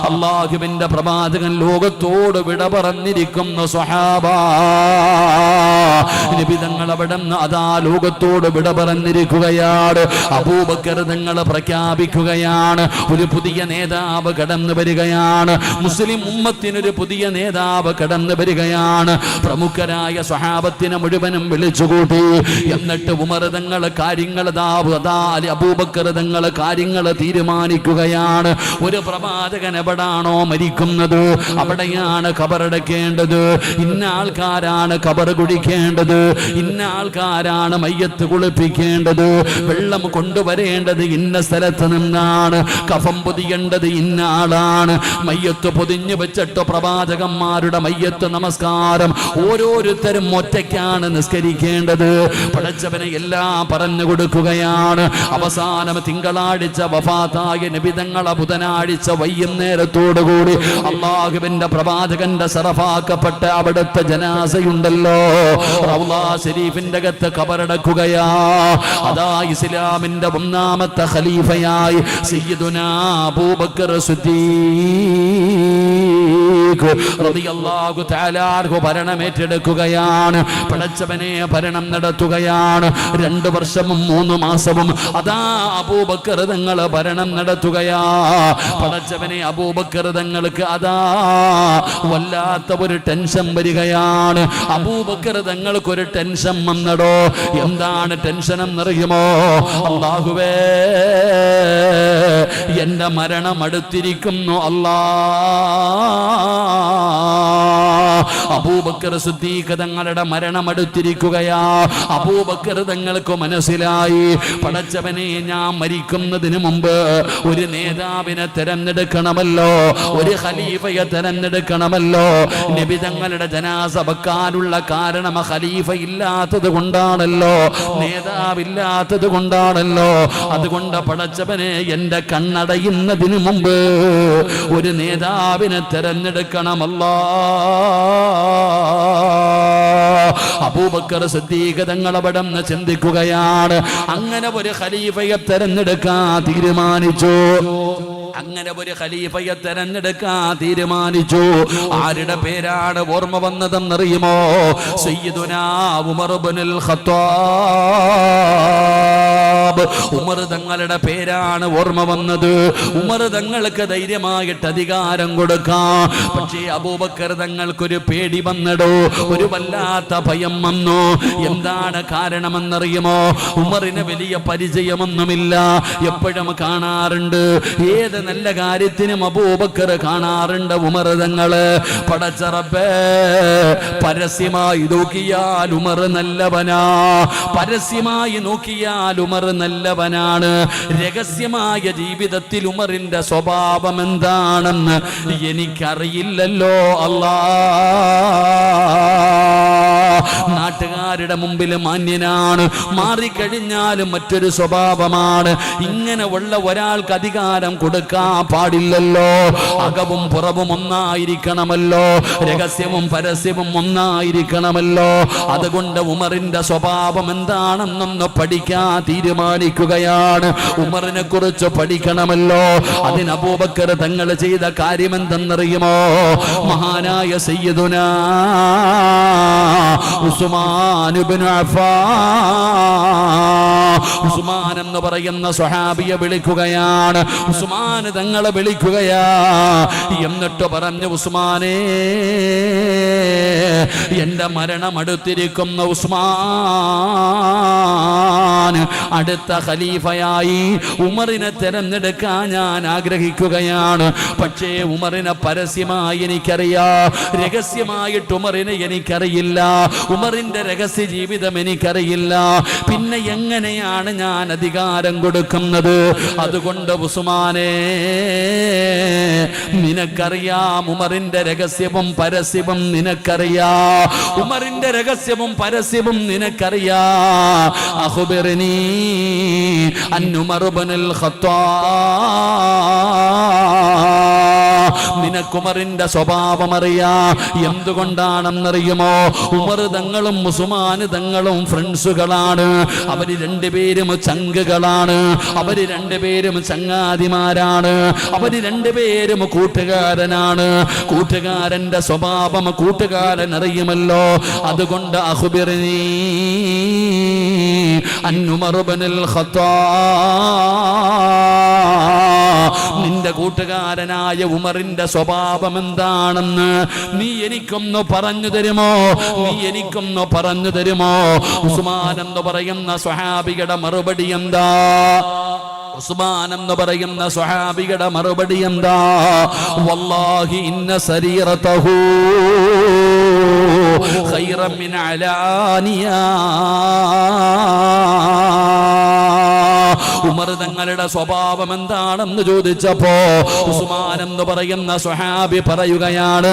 അല്ലാഹുവിന്റെ പ്രവാചകൻ ലോകത്തോട് വിട പറഞ്ഞിരിക്കുന്നു. സ്വഹാബാ, നബി തങ്ങൾ അവിടെ അതാ ലോകത്തോട് വിട പറഞ്ഞിരിക്കുകയാണ്. അബൂബക്കർ തങ്ങൾ പ്രഖ്യാപിക്കുകയാണ്, ഒരു പുതിയ നേതാവ് കടന്നു വരികയാണ്. മുസ്ലിം ഉമ്മത്തിനൊരു പുതിയ നേതാവ് കടന്നു വരികയാണ്. പ്രമുഖരായ സ്വഹാബത്തിനെ മുഴുവനും വിളിച്ചുകൂട്ടി. എന്നിട്ട് ഉമർ തങ്ങൾ കാര്യങ്ങൾ അബൂബക്കർ തങ്ങൾ കാര്യങ്ങൾ തീരുമാനിക്കുകയാണ്. ഒരു പ്രവാചകൻ എവിടാണോ മരിക്കുന്നത് അവിടെയാണ് ഖബറടക്കേണ്ടത്. ഇന്ന ആൾക്കാരാണ് ഖബർ കുടിക്കേണ്ടത്, ഇന്ന ആൾക്കാരാണ് മയ്യത്ത് കുളിപ്പിക്കേണ്ടത്, വെള്ളം കൊണ്ടുവരേണ്ടത് ഇന്ന സ്ഥലത്ത് നിന്നാണ്, കഫം പൊതിയേണ്ടത് ഇന്ന ആളാണ്, മയ്യത്ത് പൊതിഞ്ഞു വെച്ചിട്ട് പ്രവാചകന്മാരുടെ മയ്യത്ത് നമസ്കാരം ഓരോരുത്തരും ഒറ്റയ്ക്കാണ് നിസ്കരിക്കേണ്ടത്. പടച്ചവനെ എല്ലാം പറഞ്ഞു കൊടുക്കുകയാണ്. അവസാനം തിങ്കളാഴ്ച വഫാത്തായ നബി തങ്ങളെ ബുധനാഴ്ച വൈകുന്നേരത്തോടുകൂടി അല്ലാഹുവിന്റെ പ്രവാചകന്റെ സറഫാക്കപ്പെട്ട അവിടുത്തെ ജനാസയുണ്ടല്ലോ റൗളാ ശരീഫിന്റെ അകത്ത് ഖബറടക്കുകയാ. അതാ ഇസ്ലാമിന്റെ ഒന്നാമത്തെ ഖലീഫയായി സയ്യിദുനാ അബൂബക്കർ സിദ്ദീഖ് റളിയല്ലാഹു തആല അൻഹു ഭരണമേറ്റെടുക്കുകയാണ്. പടച്ചവനെ ഭരണം നടത്തുകയാണ്. 2 വർഷവും 3 മാസവും അതാ അബൂബക്കർ തങ്ങൾ ഭരണം നടത്തുകയാ. പടച്ചവനെ അബൂബക്കർ തങ്ങൾക്ക് അതാ വല്ലാത്ത ഒരു ടെൻഷൻ വരികയാണ്. അബൂബക്കർ തങ്ങൾക്ക് ഒരു ടെൻഷൻ വന്നടോ. എന്താണ് ടെൻഷൻ എന്നറിയുമോ? അല്ലാഹുവേ, എന്റെ മരണം അടുത്തിരിക്കുന്നു അല്ലാ. അബൂബക്കർ സിദ്ദീഖ് തങ്ങളുടെ മരണം അടുത്തിരിക്കുകയാ. അബൂബക്കർ തങ്ങൾക്ക് മനസ്സിലായി, പടച്ചവനെ ഞാൻ മരിക്കുന്നതിന് മുമ്പ് ഒരു നേതാവിനെ തെരഞ്ഞെടുക്കണമല്ലോ, ഒരു ഖലീഫയെ തെരഞ്ഞെടുക്കണമല്ലോ. നബി തങ്ങളുടെ ജനാസ വെക്കാനുള്ള കാരണം ഖലീഫ ഇല്ലാത്തത് കൊണ്ടാണല്ലോ, നേതാവില്ലാത്തത് കൊണ്ടാണല്ലോ. അതുകൊണ്ട് പടച്ചവനെ എന്റെ കണ്ണടയുന്നതിന് മുമ്പ് ഒരു നേതാവിനെ തെരഞ്ഞെടുക്കണമല്ലോ. അബൂബക്കർ സിദ്ദീഖ് തങ്ങൾ അവിടെ നിന്ന് ചിന്തിക്കുകയാണ്. അങ്ങനെ ഒരു ഖലീഫയെ തെരഞ്ഞെടുക്കാൻ തീരുമാനിച്ചു. അങ്ങനെ ഒരു ഖലീഫയെ തെരഞ്ഞെടുക്കാൻ തീരുമാനിച്ചു. ആരുടെ പേരാണ് ഓർമ്മ വന്നതെന്നറിയുമോ? സയ്യിദുനാ ഉമർ ഇബ്നുൽ ഖത്താബ്. ഉമർ തങ്ങളുടെ പേരാണ് ഓർമ്മ വന്നത്. ഉമർ തങ്ങൾക്ക് ധൈര്യമായിട്ട് അധികാരം കൊടുക്കാം. പക്ഷേ അബൂബക്കർ തങ്ങൾക്കൊരു പേടി വന്നടോ, ഒരു വല്ലാത്ത ഭയം വന്നു. എന്താണ് കാരണമെന്നറിയുമോ? ഉമറിന് വലിയ പരിചയമൊന്നുമില്ല. എപ്പോഴും കാണാറുണ്ട്, ഏത് നല്ല കാര്യത്തിനും അബൂബക്കർ കാണാറുണ്ട് ഉമർ തങ്ങള്. പടച്ച റബ്ബേ, പരസ്യമായി നോക്കിയാൽ ഉമർ നല്ലവനാ, പരസ്യമായി നോക്കിയാൽ ഉമർ നല്ലവനാണ്. രഹസ്യമായ ജീവിതത്തിൽ ഉമറിന്റെ സ്വഭാവം എന്താണെന്ന് എനിക്കറിയില്ലല്ലോ അല്ലാ. നാട്ടുകാരുടെ മുമ്പിൽ മാന്യനാണ്, മാറിക്കഴിഞ്ഞാലും മറ്റൊരു സ്വഭാവമാണ്. ഇങ്ങനെ ഉള്ള ഒരാൾക്ക് അധികാരം കൊടുക്കാൻ പാടില്ലല്ലോ. അകവും പുറവും ഒന്നായിരിക്കണമല്ലോ, രഹസ്യവും പരസ്യവും ഒന്നായിരിക്കണമല്ലോ. അതുകൊണ്ട് ഉമറിന്റെ സ്വഭാവം എന്താണെന്നൊന്ന് പഠിക്കാൻ തീരുമാനിച്ചു. തീരുമാനിക്കുകയാണ്. ഉമറിനെ കുറിച്ച് പഠിക്കണമല്ലോ. അതിന് അബൂബക്കർ തങ്ങൾ ചെയ്ത കാര്യം എന്തെന്നറിയുമോ? മഹാനായ സയ്യിദുനാ ഉസ്മാൻ ഇബ്നു അഫ്ഫാൻ, ഉസ്മാൻ എന്ന് പറയുന്ന സ്വഹാബിയെ വിളിക്കുകയാണ്. ഉസ്മാൻ തങ്ങളെ വിളിക്കുകയാ. എന്നിട്ട് പറഞ്ഞു, ഉസ്മാനേ, എന്റെ മരണം അടുത്തിരിക്കുന്ന ഉസ്മാൻ, അടുത്ത ഖലീഫയായി ഉമറിനെ തെരഞ്ഞെടുക്കാൻ ഞാൻ ആഗ്രഹിക്കുകയാണ്. പക്ഷേ ഉമറിനെ പരസ്യമായി എനിക്കറിയാം, രഹസ്യമായിട്ട് ഉമറിനെ എനിക്കറിയില്ല. ഉമറിന്റെ രഹസ്യ ജീവിതം എനിക്കറിയില്ല. പിന്നെ എങ്ങനെയാണ് ഞാൻ അധികാരം കൊടുക്കുന്നത്? അതുകൊണ്ട് ഉസ്മാനേ, നിനക്കറിയാം ഉമറിന്റെ രഹസ്യവും പരസ്യവും നിനക്കറിയാം. ഉമറിന്റെ രഹസ്യവും പരസ്യവും നിനക്കറിയാം. അഖ്ബിർനീ അൻ ഉമർ ഇബ്നുൽ ഖത്താബ്, നിനക്കുമറിന്റെ സ്വഭാവം അറിയാം. എന്തുകൊണ്ടാണെന്നറിയുമോ? ഉമർ തങ്ങളും ഉസ്മാൻ തങ്ങളും ഫ്രണ്ട്സുകളാണ്. അവര് രണ്ടുപേരും ചങ്കുകളാണ്. അവര് രണ്ടുപേരും ചങ്ങാതിമാരാണ്. അവര് രണ്ടുപേരും കൂട്ടുകാരനാണ്. കൂട്ടുകാരന്റെ സ്വഭാവം കൂട്ടുകാരൻ അറിയുമല്ലോ. അതുകൊണ്ട് അഖ്ബിർനീ അൻ ഉമർ ഇബ്നുൽ ഖത്താബ്, നിന്റെ കൂട്ടുകാരനായ ഉമറിന്റെ സ്വഭാവം എന്താണെന്ന് നീ എനിക്കൊന്ന് പറഞ്ഞു തരുമോ? നീ എനിക്കൊന്ന് പറഞ്ഞു തരുമോ? ഉസ്മാൻ എന്ന് പറയുന്ന സ്വഹാബിയുടെ മറുപടി എന്താ? ഉസ്മാൻ എന്ന് പറയുന്ന സ്വഹാബിയുടെ മറുപടി എന്താ? വല്ലാഹി ഇന്ന സരീറതഹു ഖൈറൻ മിൻ അലാനിയാ. ഉമർ തങ്ങളുടെ സ്വഭാവം എന്താണെന്ന് ചോദിച്ചപ്പോ ഉസ്മാൻ എന്ന് പറയുന്ന സ്വഹാബി പറയുകയാണ്,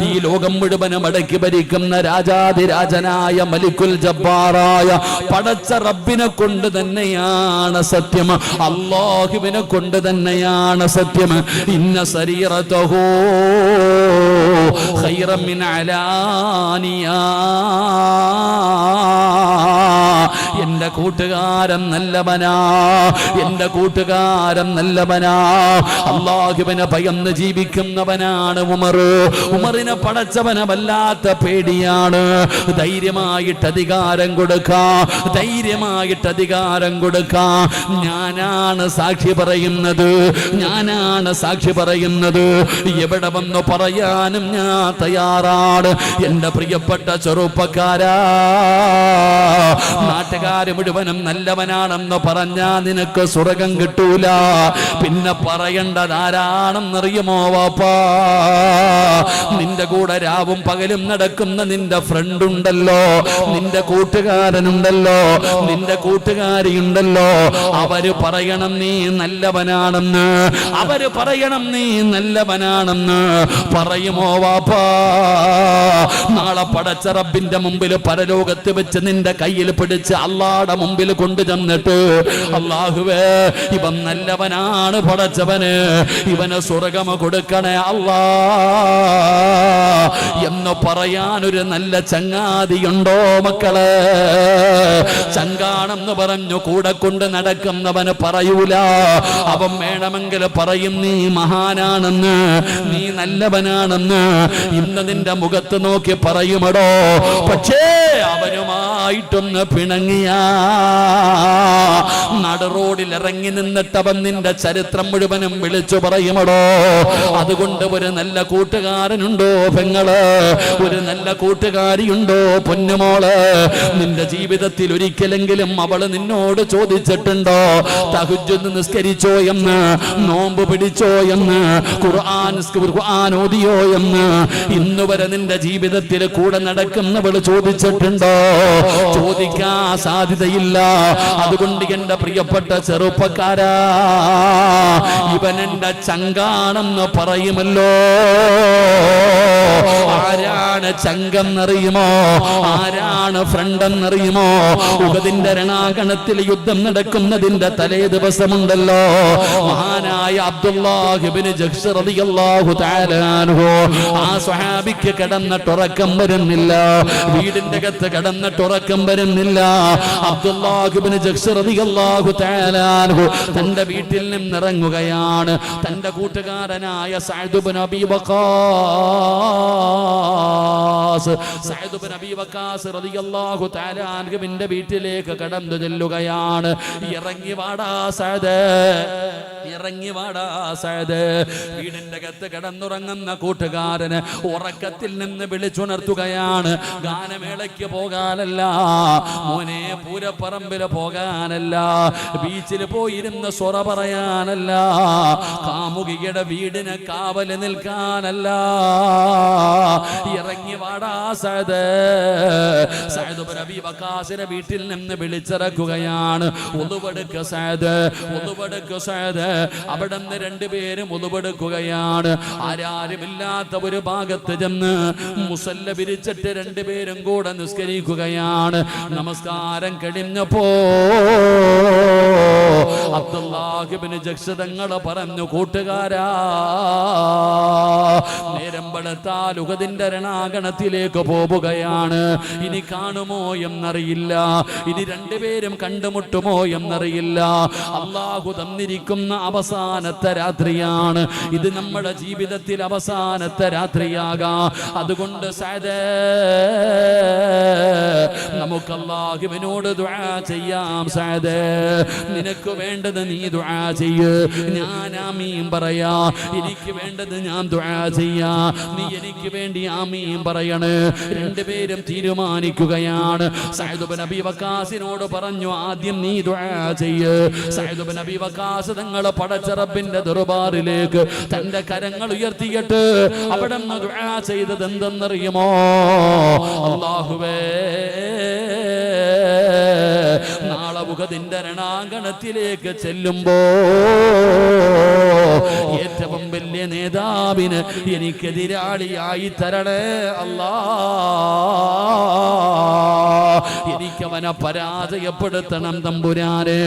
ഈ ലോകം മുഴുവനും അടക്കി ഭരിക്കുന്ന രാജാതിരാജനായ മലിക്കുൽ ജബ്ബാറായ പടച്ച റബ്ബിനെ കൊണ്ട് തന്നെയാണ് സത്യം, അല്ലാഹുവിനെ കൊണ്ട് തന്നെയാണ് സത്യം. ഇന്ന സരീറതഹു ഖൈറൻ മിൻ അലാനിയാ. എന്റെ കൂട്ടുകാരൻ നല്ലവനാ, എന്റെ കൂട്ടുകാരൻ നല്ലവനാ. അല്ലാഹുവിനെ ഭയന്ന് ജീവിക്കുന്നവനാണ് ഉമർ. ഉമറിനെ പടച്ചവനെ വല്ലാത്ത പേടിയാണ്. ധൈര്യമായിട്ട് അധികാരം കൊടുക്കാം, ധൈര്യമായിട്ട് അധികാരം കൊടുക്കാം. ഞാനാണ് സാക്ഷി പറയുന്നത്, ഞാനാണ് സാക്ഷി പറയുന്നത്. എവിടെ വന്ന് പറയാനും ഞാൻ തയ്യാറാണ്. എന്റെ പ്രിയപ്പെട്ട ചെറുപ്പക്കാരാ, നാട്ടുകാര് മുഴുവനും നല്ലവനാണെന്ന് പറഞ്ഞാ നിനക്ക് സ്വർഗം കിട്ടൂല. പിന്നെ പറയേണ്ടത് ആരാണെന്നറിയുമോ വാപ്പാ? നിന്റെ കൂടെ രാവും പകലും നടക്കുന്ന നിന്റെ ഫ്രണ്ട് ഉണ്ടല്ലോ, നിന്റെ കൂട്ടുകാരനുണ്ടല്ലോ, നിന്റെ കൂട്ടുകാരിയുണ്ടല്ലോ. അവര് പറയണം നീ നല്ലവനാണെന്ന്, അവര് പറയണം നീ നല്ലവനാണെന്ന്. പറയുമോ വാപ്പാ? നാളെ പടച്ച റബ്ബിന്റെ മുമ്പിൽ പരലോകത്ത് വെച്ച് നിന്റെ കയ്യിൽ പിടിച്ച് അള്ളാടെ മുമ്പിൽ കൊണ്ടു ചെന്നിട്ട്, അല്ലാഹുവേ ഇവൻ നല്ലവനാണ് പടച്ചവന്, ഇവന് സ്വർഗം കൊടുക്കണേ അല്ലാ എന്ന് പറയാനൊരു നല്ല ചങ്ങാതിയുണ്ടോ മക്കളെ? ചങ്കാണെന്ന് പറഞ്ഞു കൂടെ കൊണ്ട് നടക്കുന്നവന് പറയൂല. അവൻ വേണമെങ്കിൽ പറയും നീ മഹാനാണെന്ന്, നീ നല്ലവനാണെന്ന്. ഇന്ന് നിന്റെ മുഖത്ത് നോക്കി പറയുമടോ. പക്ഷേ അവനുമായിട്ടൊന്ന് പിണങ്ങിയ നടറോഡിൽ ഇറങ്ങി നിന്നിട്ട് അവൻ നിന്റെ ചരിത്രം മുഴുവനും വിളിച്ചു പറയുമടോ. അതുകൊണ്ട് ഒരു നല്ല കൂട്ടുകാരനുണ്ടോ പെങ്ങള്? ഒരു നല്ല കൂട്ടുകാരിയുണ്ടോ പൊന്നുമോള്? നിന്റെ ജീവിതത്തിൽ ഒരിക്കലെങ്കിലും അവള് നിന്നോട് ചോദിച്ചിട്ടുണ്ടോ തഹജ്ജുദ് നിസ്കരിച്ചോ എന്ന്, നോമ്പ് പിടിച്ചോ എന്ന്, ഖുർആൻ ഓതിയോ എന്ന്? ഇന്ന് വരെ നിന്റെ ജീവിതത്തിൽ കൂടെ നടക്കുന്നവള് ചോദിച്ചിട്ടുണ്ടോ? ചോദിക്കാൻ സാധ്യതയില്ല. അതുകൊണ്ട് എന്റെ പ്രിയപ്പെട്ട ചെറുപ്പക്കാരാ, ഇവൻ എന്റെ ചങ്കാണെന്ന് പറയുമല്ലോ. ആരാണ് ചങ്കെന്നറിയുമോ? ആരാണ് ഫ്രണ്ടെന്നറിയുമോ? ഉഹദിന്റെ രണാങ്കണത്തിൽ യുദ്ധം നടക്കുന്നതിന്റെ തലേ ദിവസമുണ്ടല്ലോ, മഹാനായ അബ്ദുല്ലാഹ് ഇബ്നു ജഹ്ശ് റളിയല്ലാഹു തആല അൻഹു ആ സ്വഹാബിക്ക് കിടന്നിട്ടുറക്കം വരുന്നില്ല, വീടിന്റെ അകത്ത് കിടന്നിട്ടുറക്കം വരുന്നില്ല. അബ്ദുല്ലാഹ് ഇബ്നു ജഹ്ശ് റളിയല്ലാഹു തആല അൻഹു തന്റെ വീട്ടിൽ നിന്നിറങ്ങുകയാണ്. തന്റെ കൂട്ടുകാരനായ സഅദ് ഇബ്നു അബീ വഖാസ് റളിയല്ലാഹു തആല അൻഹുവിന്റെ വീട്ടിലേക്ക് കടന്നു ചെല്ലുകയാണ്. ഇറങ്ങി വാടാ സഅദ്, ഇറങ്ങി വാടാ സഅദ്. വീടിന്റെ അകത്ത് കിടന്നുറങ്ങുന്ന കൂട്ടുകാരന് ഉറക്കത്തിൽ നിന്ന് വിളിച്ചുണർത്തുകയാണ്. ഗാനമേളയ്ക്ക് പോകാനല്ല മോനെ, പൂരപ്പറമ്പില് പോകാനല്ല, ബീച്ചിൽ പോയിരുന്ന് സൊറ പറയാനല്ല, കാമുകിയുടെ വീടിന് കാവല് നിൽക്കാനല്ല. ഇറങ്ങി വാടാ സഅദ്. സഅദ് ഇബ്നു അബീ വഖാസിന്റെ വീട്ടിൽ നിന്ന് വിളിച്ചിറക്കുകയാണ്. ഉളുവെടുക്ക സഅദ്, ഉളുവെടുക്ക സഅദ്. അവിടെ നിന്ന് രണ്ടുപേരും ഉളുവെടുക്കുകയാണ്. ആരാരുമില്ലാത്ത ഒരു ഭാഗത്ത് ചെന്ന് മുസല്ല വിരിച്ചിട്ട് രണ്ടുപേരും കൂടെ നിസ്കരിക്കുകയാണ്. നമസ്കാരം കഴിഞ്ഞപ്പോ അബ്ദുല്ലാഹ് ഇബ്നു ജഹ്ശ് തങ്ങൾ പറഞ്ഞു, കൂട്ടുകാരാ, നേരം വെളുത്താൽ ഉഹദിന്റെ രണാങ്കണത്തിലേക്ക് പോവുകയാണ്. ഇനി കാണുമോ എന്നറിയില്ല, ഇനി രണ്ടുപേരും കണ്ടുമുട്ടുമോ എന്നറിയില്ല. അള്ളാഹു തന്നിരിക്കുന്ന അവസാനത്തെ രാത്രിയാണ് ഇത്, നമ്മുടെ ജീവിതത്തിൽ അവസാനത്തെ രാത്രിയാകാം. അതുകൊണ്ട് സഅദ്, നമുക്ക് അല്ലാഹുവിനോട് ദുആ ചെയ്യാം. സഅദ്, നിനക്ക് വേണ്ടത് നീ ദുആ ചെയ്യ്, ഞാൻ ആമീൻ പറയാ. എനിക്ക് വേണ്ടത് ഞാൻ ദുആ ചെയ്യാ, നീ എനിക്ക് വേണ്ടി ആമീൻ പറയണേ. രണ്ടുപേരും തീരുമാനിക്കുകയാണ്. സഅദ് ഇബ്നു അബീ വഖാസിനോട് പറഞ്ഞു, ആദ്യം നീ ദുആ ചെയ്യ്. സഅദ് ഇബ്നു അബീ വഖാസ് തങ്ങൾ പടച്ച റബ്ബിന്റെ ദർബാറിലേക്ക് തന്റെ കരങ്ങൾ ഉയർത്തിയിട്ട് അവിടെ നിന്ന് ദുആ ചെയ്തത് എന്തെന്നറിയുമോ? അല്ലാഹുവേ, നാളെ ഉഹദിന്റെ രണാങ്കണത്തിലേക്ക് ചെല്ലുമ്പോ ഏറ്റവും വലിയ നേതാവിന് എനിക്കെതിരാളിയായി തരണേ അല്ലാ. എനിക്കവനെ പരാജയപ്പെടുത്തണം തമ്പുരാന്,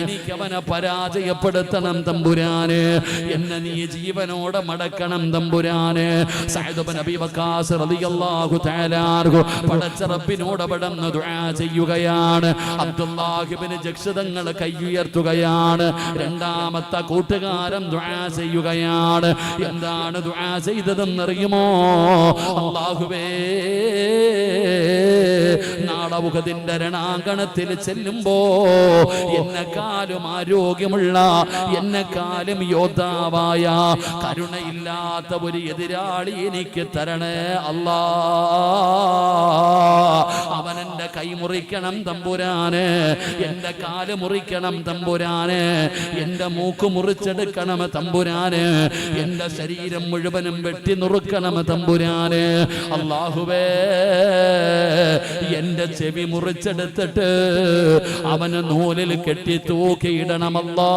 എനിക്കവനെ പരാജയപ്പെടുത്തണം തമ്പുരാന്. എന്നെ നീ ജീവനോടെ മടക്കണം തമ്പുരാന്. സഅദ് ഇബ്നു അബീ വഖാസ് റളിയല്ലാഹു തആല അൻഹു പടച്ച റബ്ബിനോട് അവിടുന്ന് ദുആ ചെയ്യുകയാണ്. അബ്ദുല്ലാഹ് ഇബ്നു ജഹ്ശ് തങ്ങൾ കൈയുയർത്തുകയാണ്. രണ്ടാമത്തെ കൂട്ടുകാരൻ ദുആ ചെയ്യുകയാണ്. എന്താണ് ദുആ ചെയ്തതെന്നറിയുമോ? അല്ലാഹുവേ, നാളെ ഉഹദിന്റെ രണാങ്കണത്തിൽ ചെല്ലുമ്പോ എന്നെക്കാളും ആരോഗ്യമുള്ള, എന്നെക്കാളും യോദ്ധാവായ, കരുണയില്ലാത്ത ഒരു എതിരാളി എനിക്ക് തരണേ അല്ലാ. അവനെന്റെ കൈ മുറിക്കണം തമ്പുരാന്, എന്റെ കാല് മുറിക്കണം തമ്പുരാന്, എന്റെ മൂക്ക് മുറിച്ചെടുക്കണം തമ്പുരാന്, എന്റെ ശരീരം മുഴുവനും വെട്ടി നുറുക്കണം തമ്പുരാന്. അല്ലാഹുവേ, എന്റെ ചെവി മുറിച്ചെടുത്തിട്ട് അവന് നൂലിൽ കെട്ടി തൂക്കിയിടണമല്ലാ.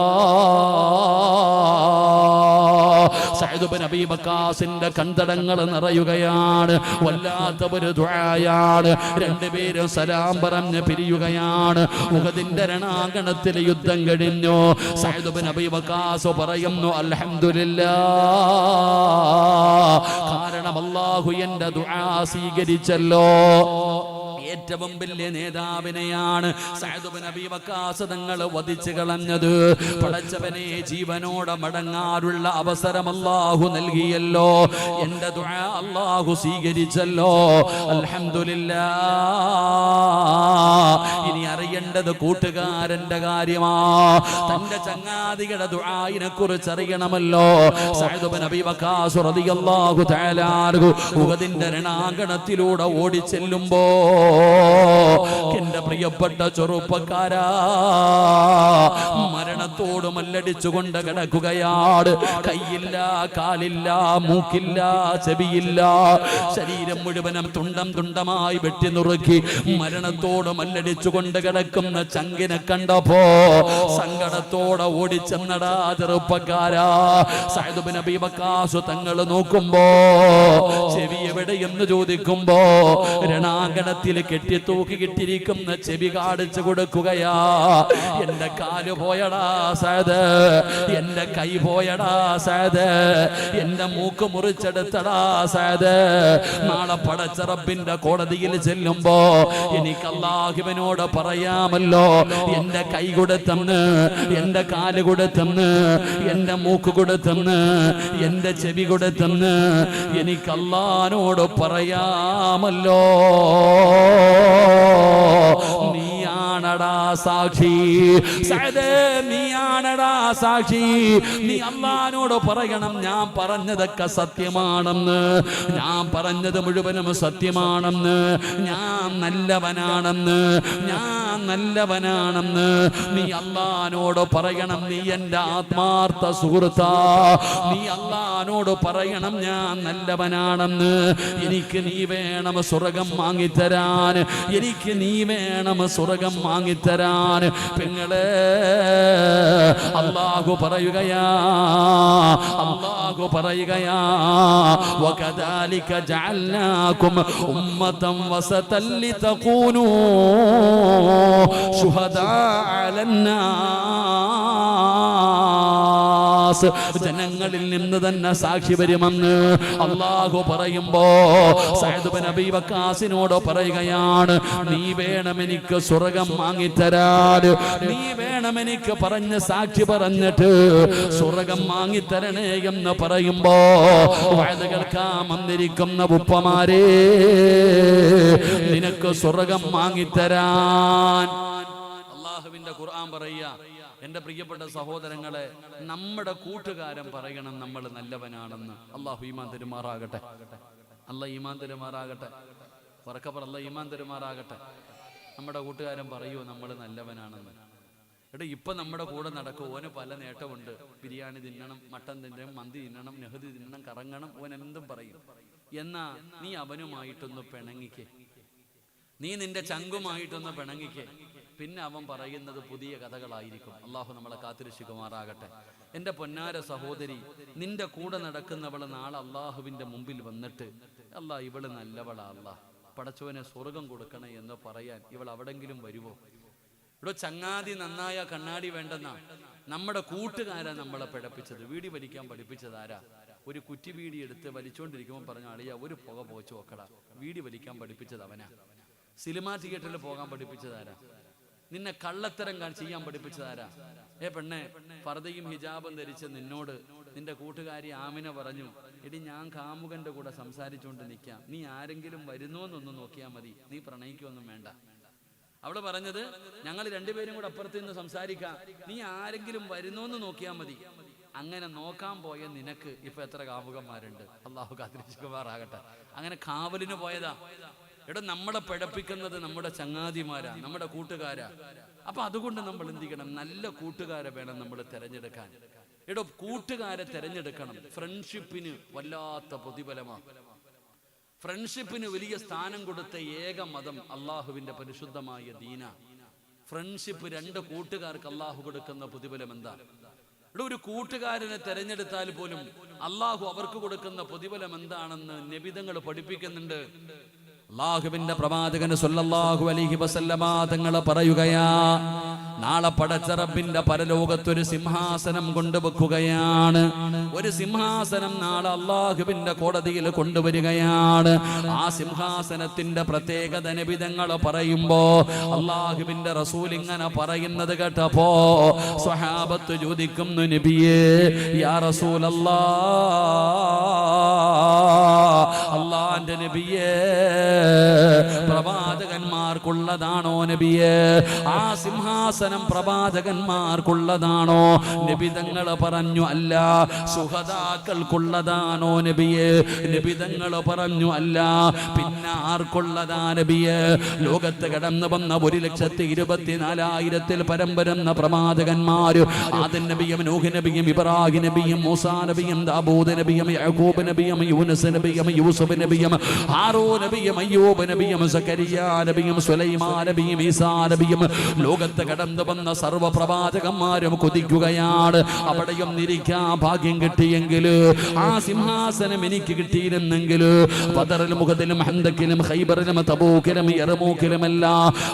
സഅദ് ഇബ്നു അബീ വഖാസിന്റെ കണ്ടടങ്ങൾ നിറയുകയാണ്. വല്ലാത്ത ഒരു ദുആയാണ്. രണ്ടുപേരും സലാം പറഞ്ഞ് പിരിയുകയാണ്. ഉഹദിന്റെ രണാങ്കണത്തിൽ യുദ്ധം കഴിഞ്ഞു. സഅദ് ഇബ്നു അബീ വഖാസ് പറയുന്നു, അൽഹംദുലില്ലാഹ്, കാരണം അല്ലാഹു എന്റെ ദുആ സ്വീകരിച്ചല്ലോ. ഏറ്റവും വലിയ നേതാവിനെയാണ് സഅദ് ഇബ്നു അബീ വഖാസ് തങ്ങൾ വധിച്ചു കളഞ്ഞത്. പടച്ചവനെ, ജീവനോടെ മടങ്ങാനുള്ള അവസരം അല്ലാഹു നൽകിയല്ലോ. എന്റെ ദുആ അല്ലാഹു സ്വീകരിച്ചല്ലോ. അൽഹംദുലില്ലാഹ്. ഇനി അറിയേണ്ടത് കൂട്ടുകാരന്റെ കാര്യമാ. തന്റെ ചങ്ങാതികളുടെ ദുആയിനെ കുറിച്ച് അറിയണമല്ലോ. സഅദ് ഇബ്നു അബീ വഖാസ് റളിയല്ലാഹു തആല അൻഹു ഉഹദിന്റെ രണാങ്കണത്തിലൂടെ ഓടിച്ചെല്ലുമ്പോ എന്റെ പ്രിയപ്പെട്ട ചെറുപ്പക്കാരാ, മരണത്തോട് മല്ലടിച്ചുകൊണ്ട് കിടക്കുകയാണ്. കൈയില്ല, കാലില്ല, മൂക്കില്ല, ചെവിയില്ല, ശരീരം മുഴുവനും തുണ്ടം തുണ്ടമായി വെട്ടി നുറുക്കി മരണത്തോട് മല്ലടിച്ചുകൊണ്ട് കിടക്കുന്ന ചങ്കിനെ കണ്ടപ്പോ സങ്കടത്തോടെ ഓടിച്ചെന്നടാ ചെറുപ്പക്കാരാ. സഅദ് ബിൻ അബീ വഖാസ് തങ്ങൾ നോക്കുമ്പോ ചെവി എവിടെയെന്ന് ചോദിക്കുമ്പോ രണാങ്കണത്തിൽ കെട്ടിത്തൂക്കിയിട്ടിരിക്കുന്ന ചെവി കാണിച്ചു കൊടുക്കുകയാ. എന്റെ കാല് പോയടാ സഅദ്, എന്റെ കൈ പോയടാ സഅദ്, എന്റെ മൂക്ക് മുറിച്ചെടുത്തടാ സഅദ്. നാളെ പടച്ച റബ്ബിന്റെ കോടതിയിൽ ചെല്ലുമ്പോ എനിക്ക് അല്ലാഹുവിനോട് പറയാമല്ലോ, എന്റെ കൈ കൊടുത്തെന്ന്, എന്റെ കാല് കൊടുത്തെന്ന്, എന്റെ മൂക്ക് കൊടുത്തെന്ന്, എന്റെ ചെവി കൊടുത്തെന്ന് എനിക്ക് അല്ലാഹുവിനോട് പറയാമല്ലോ. നീയാണടാ സാക്ഷി സഅദ്, നീയാണടാ സാക്ഷി. നീ അല്ലാഹുവിനോട് പറയണം, ഞാൻ പറഞ്ഞതൊക്കെ സത്യമാണെന്ന്, ഞാൻ പറഞ്ഞത് മുഴുവനും സത്യമാണെന്ന്, ഞാൻ നല്ലവനാണെന്ന്, ഞാൻ നല്ലവനാണെന്ന് നീ അല്ലാഹുവിനോട് പറയണം. നീ എൻ്റെ ആത്മാർത്ഥ സുഹൃത്താ. നീ അല്ലാഹുവിനോട് പറയണം, ഞാൻ നല്ലവനാണെന്ന്. എനിക്ക് നീ വേണം സ്വർഗം വാങ്ങിത്തരാൻ, എനിക്ക് നീ വേണം സ്വർഗം വാങ്ങിത്തരാൻ. പെങ്ങളെ, അല്ലാഹു പറയുകയാ, അല്ലാഹു പറയുകയാ, വകദാലിക ജഅൽനാകും ഉമ്മതൻ വസതൻ ലിതകൂനൂ ശുഹദാ അലന്നാസ്. ജനങ്ങളിൽ നിന്ന് തന്നെ സാക്ഷി വരുമെന്ന് അല്ലാഹു പറയുമ്പോ സഅദ് ബിൻ അബീ വഖാസിനോട് പറയുകയാണ്, നീ വേണം എനിക്ക് സ്വർഗം വാങ്ങിത്തരാൻ, നീ വേണം എനിക്ക് പറഞ്ഞ് സാക്ഷി പറഞ്ഞിട്ട് സ്വർഗം വാങ്ങിത്തരണേ എന്ന് പറയുമ്പോ വഅദ് കേൾക്കാൻ വന്നിരിക്കുന്ന ഉപ്പമാരെ, നിനക്ക് സ്വർഗം വാങ്ങിത്തരാൻ അല്ലാഹുവിന്റെ ഖുർആൻ പറയുക. എന്റെ പ്രിയപ്പെട്ട സഹോദരങ്ങളെ, നമ്മുടെ കൂട്ടുകാരൻ പറയണം നമ്മൾ നല്ലവനാണെന്ന്. അല്ലാഹു ഈമാൻ തരുമാറാകട്ടെ, അല്ലാഹ് ഈമാൻ തരുമാറാകട്ടെ, പറക്കപ്പറ അല്ലാഹ് ഈമാൻ തരുമാറാകട്ടെ. നമ്മുടെ കൂട്ടുകാരൻ പറയൂ നമ്മൾ നല്ലവനാണെന്ന്. എടാ, ഇപ്പൊ നമ്മുടെ കൂടെ നടക്കും, ഓന് പല നേട്ടമുണ്ട്. ബിരിയാണി തിന്നണം, മട്ടൻ തിന്നണം, മന്തി തിന്നണം, നെഹദി തിന്നണം, കറങ്ങണം, ഓൻ എന്തും പറയും. എന്നാ നീ അവനുമായിട്ടൊന്ന് പിണങ്ങിക്കേ, നീ നിന്റെ ചങ്കുമായിട്ടൊന്ന് പിണങ്ങിക്കേ, പിന്നെ അവൻ പറയുന്നത് പുതിയ കഥകളായിരിക്കും. അള്ളാഹു നമ്മളെ കാത്തിരക്ഷിക്കുമാറാകട്ടെ. എൻ്റെ പൊന്നാര സഹോദരി, നിന്റെ കൂടെ നടക്കുന്നവള് നാളെ അള്ളാഹുവിൻ്റെ മുമ്പിൽ വന്നിട്ട് അല്ലാഹ് ഇവള് നല്ലവളാ, അല്ലാഹ് പടച്ചവനെ സ്വർഗം കൊടുക്കണേ എന്ന് പറയാൻ ഇവൾ അവിടെങ്കിലും വരുമോ? ഇവിടെ ചങ്ങാതി നന്നായ കണ്ണാടി വേണ്ടെന്നാ നമ്മുടെ കൂട്ടുകാരാ നമ്മളെ പിഴപ്പിച്ചത്. വീടി വലിക്കാൻ പഠിപ്പിച്ചതാരാ? ഒരു കുറ്റി വീടി എടുത്ത് വലിച്ചുകൊണ്ടിരിക്കുമ്പോൾ പറഞ്ഞു, അളിയ ഒരു പുക പോച്ചു നോക്കടാ. വീടി വലിക്കാൻ പഠിപ്പിച്ചത് അവനാ. സിനിമാ തിയേറ്ററിൽ പോകാൻ പഠിപ്പിച്ചതാരാ? നിന്നെ കള്ളത്തരം ചെയ്യാൻ പഠിപ്പിച്ചതാരാ? പെണ്ണെ, പർദ്ദയും ഹിജാബും ധരിച്ച് നിന്നോട് നിന്റെ കൂട്ടുകാരി ആമിന പറഞ്ഞു, എടി ഞാൻ കാമുകന്റെ കൂടെ സംസാരിച്ചുകൊണ്ട് നിൽക്കാം, നീ ആരെങ്കിലും വരുന്നോന്നൊന്ന് നോക്കിയാൽ മതി, നീ പ്രണയിക്കൊന്നും വേണ്ട. അവള് പറഞ്ഞത്, ഞങ്ങൾ രണ്ടുപേരും കൂടെ അപ്പുറത്ത് നിന്ന് സംസാരിക്കാം, നീ ആരെങ്കിലും വരുന്നോന്ന് നോക്കിയാൽ മതി. അങ്ങനെ നോക്കാൻ പോയ നിനക്ക് ഇപ്പൊ എത്ര കാമുകന്മാരുണ്ട്? അള്ളാഹു കാത്തിരക്ഷിക്കുമാറാകട്ടെ. അങ്ങനെ കാവലിന് പോയതാ. എടാ, നമ്മളെ പിഴപ്പിക്കുന്നത് നമ്മുടെ ചങ്ങാതിമാരാ, നമ്മുടെ കൂട്ടുകാരാ. അപ്പൊ അതുകൊണ്ട് നമ്മൾ എന്ത് ചെയ്യണം? നല്ല കൂട്ടുകാരെ വേണം നമ്മൾ തിരഞ്ഞെടുക്കാൻ. എടോ, കൂട്ടുകാരെ തിരഞ്ഞെടുക്കണം. ഫ്രണ്ട്ഷിപ്പിന് വല്ലാത്ത പ്രതിഫലമാണ്. ഫ്രണ്ട്ഷിപ്പിന് വലിയ സ്ഥാനം കൊടുത്ത ഏക മതം അള്ളാഹുവിന്റെ പരിശുദ്ധമായ ദീന. ഫ്രണ്ട്ഷിപ്പ്, രണ്ട് കൂട്ടുകാർക്ക് അള്ളാഹു കൊടുക്കുന്ന പ്രതിഫലം എന്താ? ഇവിടെ ഒരു കൂട്ടുകാരനെ തെരഞ്ഞെടുത്താൽ പോലും അള്ളാഹു അവർക്ക് കൊടുക്കുന്ന പ്രതിഫലം എന്താണെന്ന് നബിതങ്ങൾ പഠിപ്പിക്കുന്നുണ്ട്. അല്ലാഹുവിന്റെ പ്രവാചകൻ സല്ലല്ലാഹു അലൈഹി വസല്ലമ തങ്ങൾ പറയുകയാ, നാളെ പടച്ച റബ്ബിന്റെ പരലോകത്തൊരു സിംഹാസനം കൊണ്ടുവെക്കുകയാണ്. ഒരു സിംഹാസനം നാളെ അല്ലാഹുവിന്റെ കോടതിയിൽ കൊണ്ടുവരികയാണ്. ആ സിംഹാസനത്തിന്റെ പ്രത്യേകത നബിതങ്ങൾ പറയുമ്പോ അല്ലാഹുവിന്റെ റസൂൽ ഇങ്ങനെ പറയുന്നത് കേട്ടപ്പോ സ്വഹാബത്ത് ചോദിക്കുന്നു, നബിയേ, യാ റസൂലല്ലാഹ്, അല്ലാഹുവിന്റെ നബിയേ, പ്രവാചകന്മാർക്കുള്ളതാണോ നബിയെ? ആ സിംഹാസനം പ്രവാചകന്മാർക്കുള്ളതാണോ? നബി തങ്ങൾ പറഞ്ഞു അല്ല. ശുഹദാക്കൾക്കുള്ളതാണോ നബിയെ? നബി തങ്ങൾ പറഞ്ഞു അല്ല. പിന്നെ ആർക്കുള്ളതാ നബിയെ? ലോകത്ത് കടന്നു വന്ന 1,24,000 പരം വരുന്ന പ്രവാചകന്മാര്, ആദം നബിയും നൂഹ് നബിയും ഇബ്രാഹിം നബിയും മൂസാ നബിയും ദാവൂദ് നബിയും യാക്കൂബ് നബിയും യൂനുസ് നബിയും യൂസുഫ് നബിയും ഹാറൂൻ നബിയും അയ്യൂബ് നബിയും സക്കരിയ നബിയും സുലൈമാൻ നബിയും ഈസാ നബിയും ലോകത്ത് കടന്നു വന്ന സർവ്വ പ്രവാചകന്മാരും കൊതിക്കുകയാണ്. അവിടെയും ഇരിക്കാൻ ഭാഗ്യം കിട്ടിയെങ്കിൽ, ആ സിംഹാസനം എനിക്ക് കിട്ടിയിരുന്നെങ്കിൽ, ബദറിലും മുഹദിലും ഹന്തക്കിലും ഖൈബറിലും തബൂക്കിലും യർമൂക്കിലുമല്ല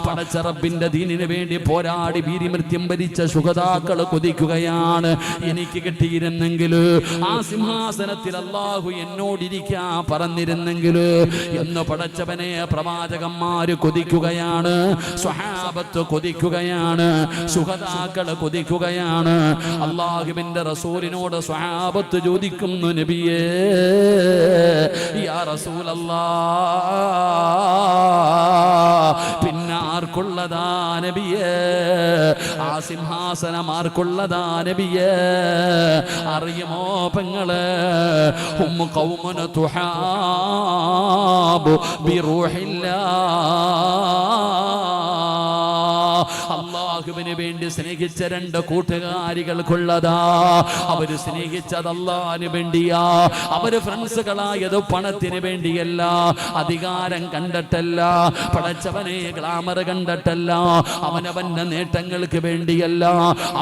പടച്ച റബ്ബിന്റെ ദീനിന് വേണ്ടി പോരാടി വീരമൃത്യം വരിച്ച ശുഹദാക്കൾ കൊതിക്കുകയാണ്. എനിക്ക് കിട്ടിയിരുന്നെങ്കിൽ, ആ സിംഹാസനത്തിൽ അല്ലാഹു എന്നോടിരിക്കാൻ പറഞ്ഞിരുന്നെങ്കിൽ എന്ന് പടച്ചവനെ പ്രവാചകന്മാര് കൊതിക്കുകയാണ്, സ്വഹാബത്ത് കൊതിക്കുകയാണ്, ശുഹദാക്കൾ കൊതിക്കുകയാണ്. അല്ലാഹുവിന്റെ റസൂലിനോട് സ്വഹാബത്ത് ചോദിക്കുന്നു, നബിയേ യാ റസൂലല്ലാഹ്, പിന്നെ ആർക്കുള്ളതാ നബിയേ? ആ സിംഹാസനം ആർക്കുള്ളതാ നബിയേ? അറിയുമോ പെങ്ങളെ? ഹും ഖൗമുൻ തുഹാബു ബിറൂഹില്ലാഹ്. അല്ലാഹുവിന് വേണ്ടി സ്നേഹിച്ച 2 കൂട്ടുകാരികൾക്കുള്ളതാ. അവര് സ്നേഹിച്ചത് അല്ലാഹുവിന് വേണ്ടിയാ. അവര് ഫ്രണ്ട്സുകളായത് പണത്തിന് വേണ്ടിയല്ല, അധികാരം കണ്ടിട്ടല്ല, പടച്ചവനെ ഗ്ലാമർ കണ്ടിട്ടല്ല, അവനവന്റെ നേട്ടങ്ങൾക്ക് വേണ്ടിയല്ല.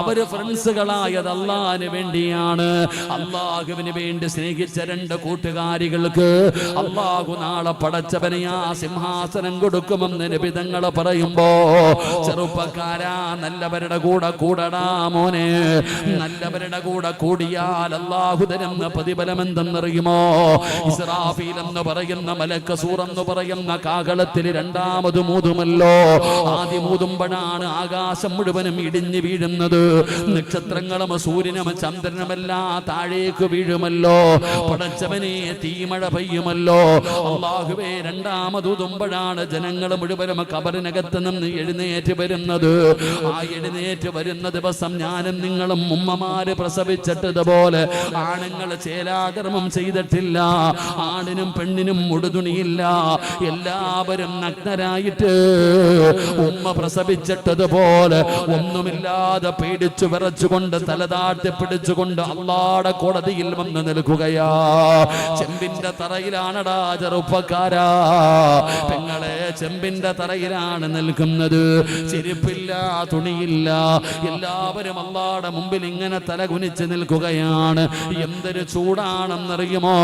അവര് ഫ്രണ്ട്സുകളായത് അല്ലാഹുവിന് വേണ്ടിയാണ്. അല്ലാഹുവിന് വേണ്ടി സ്നേഹിച്ച 2 കൂട്ടുകാരികൾക്ക് അല്ലാഹു നാളെ പടച്ചവനെ ആ സിംഹാസനം കൊടുക്കുമെന്ന് നബി തങ്ങൾ പറയുമ്പോ, ചെറുപ്പക്കാരാ, നല്ലവരുടെ കൂടെ കൂടടാ മോനെ. നല്ലവരുടെ കൂടെ കൂടിയാൽ അല്ലാഹു തരുന്ന പ്രതിഫലം എന്തെന്നറിയുമോ? ഇസ്രാഫീൽ എന്ന് പറയുന്ന മലക്ക്, സൂർ എന്ന് പറയുന്ന കാഹളത്തിൽ 2ാമത് മൂതുമല്ലോ. ആദ്യം മൂതുമ്പോഴാണ് ആകാശം മുഴുവനും ഇടിഞ്ഞു വീഴുന്നത്. നക്ഷത്രങ്ങളും സൂര്യനും ചന്ദ്രനുമെല്ലാം താഴേക്ക് വീഴുമല്ലോ. പടച്ചവനെ തീമഴ പെയ്യുമല്ലോ. അല്ലാഹുവേ, 2ാമത് ഊതുമ്പോഴാണ് ജനങ്ങൾ മുഴുവനും ഖബറിനകത്ത് നിന്ന് എഴുന്നേറ്റ് വരുന്നത്. ആ എഴുന്നേറ്റ് വരുന്ന ദിവസം ഞാനും നിങ്ങളും ഉമ്മമാര് പ്രസവിച്ചിട്ടതുപോലെ ആണുങ്ങൾ ചേലാകർമ്മം ചെയ്തിട്ടില്ല. ആണിനും പെണ്ണിനും ഉടുതുണിയില്ല. എല്ലാവരും നഗ്നരായിട്ട് ഉമ്മ പ്രസവിച്ചിട്ടതുപോലെ ഒന്നുമില്ലാതെ പേടിച്ചു വിറച്ചുകൊണ്ട് തലതാട്ടി പിടിച്ചുകൊണ്ട് അല്ലാഹുവിന്റെ കോടതിയിൽ വന്ന് നിൽക്കുകയാ. ചെമ്പിന്റെ തറയിലാണടാ ചെറുപ്പക്കാരാ, പെങ്ങളെ, ചെമ്പിന്റെ തറയിലാണ് നിൽക്കുന്നത്. ചെരുപ്പില്ല, തുണിയില്ല. എല്ലാവരും അല്ലാഹുവിന്റെ മുമ്പിൽ ഇങ്ങനെ തലകുനിച്ച് നിൽക്കുകയാണ്. എന്തൊരു ചൂടാണെന്നറിയുമോ?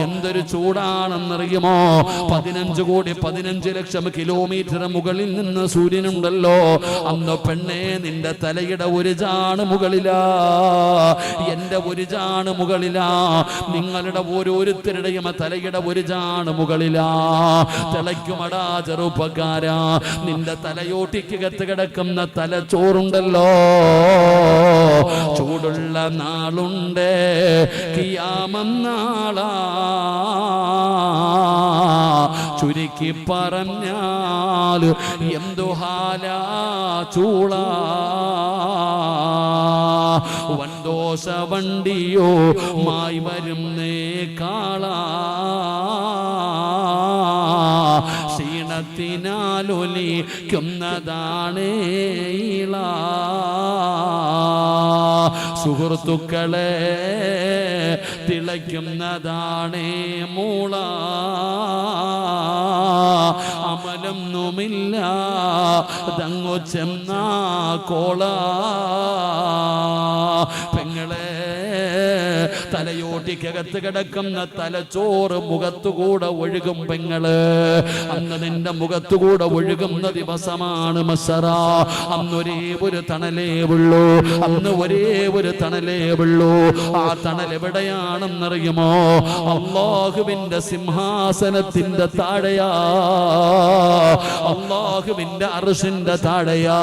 എന്തൊരു ചൂടാണെന്നറിയുമോ? 15,15,00,000 കിലോമീറ്റർ മുകളിൽ നിന്ന് സൂര്യനുണ്ടല്ലോ. അന്ന് പെണ്ണേ, നിന്റെ തലയുടെ ഒരു ചാണ് മുകളിലാ, എന്റെ ഒരു ചാണ് മുകളിലാ, നിങ്ങളുടെ ഓരോരുത്തരുടെയും തലയുടെ ഒരു ചാണ് മുകളിലാ. തിളയ്ക്കുമടാ ചെറുപ്പക്കാരാ, നിന്റെ തലയോട്ടിക്കകത്ത് കിടക്കുന്ന തലച്ചോറുണ്ടല്ലോ. ചൂടുള്ള നാളുണ്ട്, ഖിയാമം നാളാ. ചുരുക്കി പറഞ്ഞാൽ എന്തു ഹാലാ ചൂളാ. വൻദോഷ വണ്ടിയോ മായി വരുന്നേ കാളാ. ക്ഷീണത്തിനാലൊലിക്കുന്നതാണേ ഇള. സുഹൃത്തുക്കളെ, തിളയ്ക്കുന്നതാണേ മൂള. അമലൊന്നുമില്ല തങ്ങു ചെന്നാ കോള. പെങ്ങളെ, തലയോട്ടിക്കകത്ത് കിടക്കുന്ന തലച്ചോറ് മുഖത്തുകൂടെ ഒഴുകും പെങ്ങള്. അന്ന് നിന്റെ മുഖത്തുകൂടെ ഒഴുകുന്ന ദിവസമാണ് മസ്സറ. അന്നൊരേ ഒരു തണലേ ഉള്ളൂ, അന്ന് ഒരേ ഒരു തണലേ ഉള്ളൂ. ആ തണൽ എവിടെയാണെന്നറിയുമോ? അല്ലാഹുവിന്റെ സിംഹാസനത്തിന്റെ താഴെയാ, അല്ലാഹുവിന്റെ അർശിന്റെ താഴെയാ.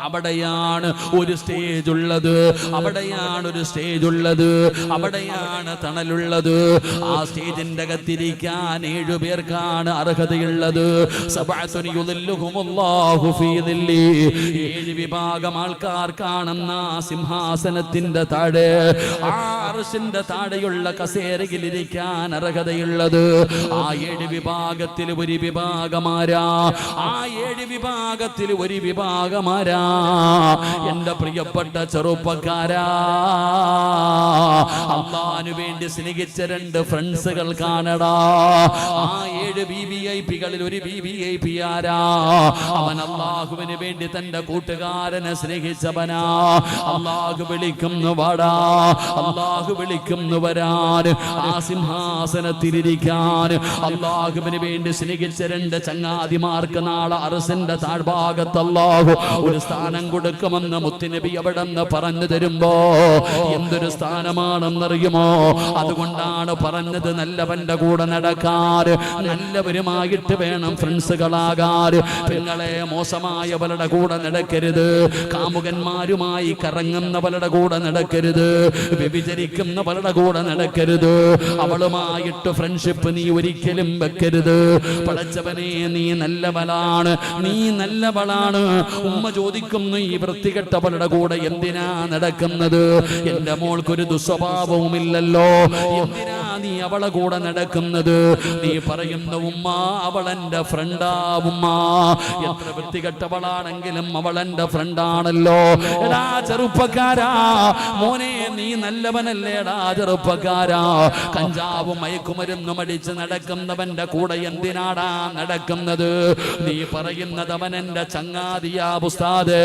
അവിടെയാണ് ഒരു സ്റ്റേജ് ഉള്ളത്, അവിടെയാണ് ഒരു സ്റ്റേജ് ഉള്ളത്, അവിടെയാണ് തണലുള്ളത്. ആ സ്റ്റേജിന്റെ അകത്തിരിക്കാൻ 7 പേർക്കാണ് അർഹതയുള്ളത്. 7 വിഭാഗം ആൾക്കാർക്കാണെന്ന സിംഹാസനത്തിന്റെ താഴെ, ആ അർശിന്റെ താഴെയുള്ള കസേരയിലിരിക്കാൻ അർഹതയുള്ളത്. ആ 7 വിഭാഗത്തിൽ ഒരു വിഭാഗമാരാ, ആ 7 വിഭാഗത്തിൽ ഒരു വിഭാഗമാരാ. എന്റെ പ്രിയപ്പെട്ട ചെറുപ്പക്കാരാ, അള്ളാഹുവിനു വേണ്ടി സ്നേഹിച്ച 2 ഫ്രണ്ട്സുകൾ കാണടാ. ആ 7 വിവിഐപികളിൽ ഒരു വിവിഐപി ആരാ? അവൻ അള്ളാഹുവിന് വേണ്ടി തന്റെ കൂട്ടുകാരനെ സ്നേഹിച്ചവനാ. അള്ളാഹു വിളിക്കുന്നു വാടാ, അള്ളാഹു വിളിക്കുന്നു വരാൻ, ആ സിംഹാസനത്തിലിരിക്കാൻ. അള്ളാഹുവിന് വേണ്ടി സ്നേഹിച്ച 2 ചങ്ങാതിമാർക്ക് നാളെ അർശിന്റെ താഴ്ഭാഗത്ത് അള്ളാഹു ഒരു സ്ഥാനം കൊടുക്കുമെന്ന് മുത്തുനബി അവിടെ നിന്ന് പറഞ്ഞു തരുമ്പോ എന്തൊരു സ്ഥാനമാണെന്നറിയുമോ? അതുകൊണ്ടാണ് പറഞ്ഞത് നല്ലവന്റെ കൂടെ നടക്കാൻ, നല്ലവരുമായിട്ട് വേണം ഫ്രണ്ട്സുകളാകാൻ. നിങ്ങളെ മോശമായവരുടെ കൂടെ നടക്കരുത്, കാമുകന്മാരുമായി കറങ്ങുന്നവരുടെ കൂടെ നടക്കരുത്, വ്യഭിചരിക്കുന്നവരുടെ കൂടെ നടക്കരുത്, അവളുമായിട്ട് ഫ്രണ്ട്ഷിപ്പ് നീ ഒരിക്കലും വെക്കരുത്. പടച്ചവനെ, നീ നല്ലവളാണ്, നീ നല്ലവളാണ്. ഉമ്മ ചോദിക്കുന്നു, ഈ വൃത്തികെട്ടവളുടെ കൂടെ എന്തിനാ നടക്കുന്നത്? എന്റെ മോൾക്കൊരു ദുസ്വഭാവവുമില്ലല്ലോ, എന്തിനാ നീ അവളെ കൂടെ നടക്കുന്നത്? നീ പറയുന്ന ഉമ്മ, അവളെന്റെ ഫ്രണ്ടാ ഉമ്മ. എത്ര വൃത്തികെട്ടവളാണെങ്കിലും അവളെന്റെ ഫ്രണ്ടാണല്ലോ. എടാ ചെറുപ്പക്കാരാ, മോനെ നീ നല്ലവനല്ലേടാ ചെറുപ്പക്കാരാ. കഞ്ചാവും മയക്കുമരുന്നും അടിച്ച് നടക്കുന്നവന്റെ കൂടെ എന്തിനാടാ നടക്കുന്നത്? നീ പറയുന്നത് അവൻ എന്റെ ചങ്ങാതിയാ ഉസ്താദ്.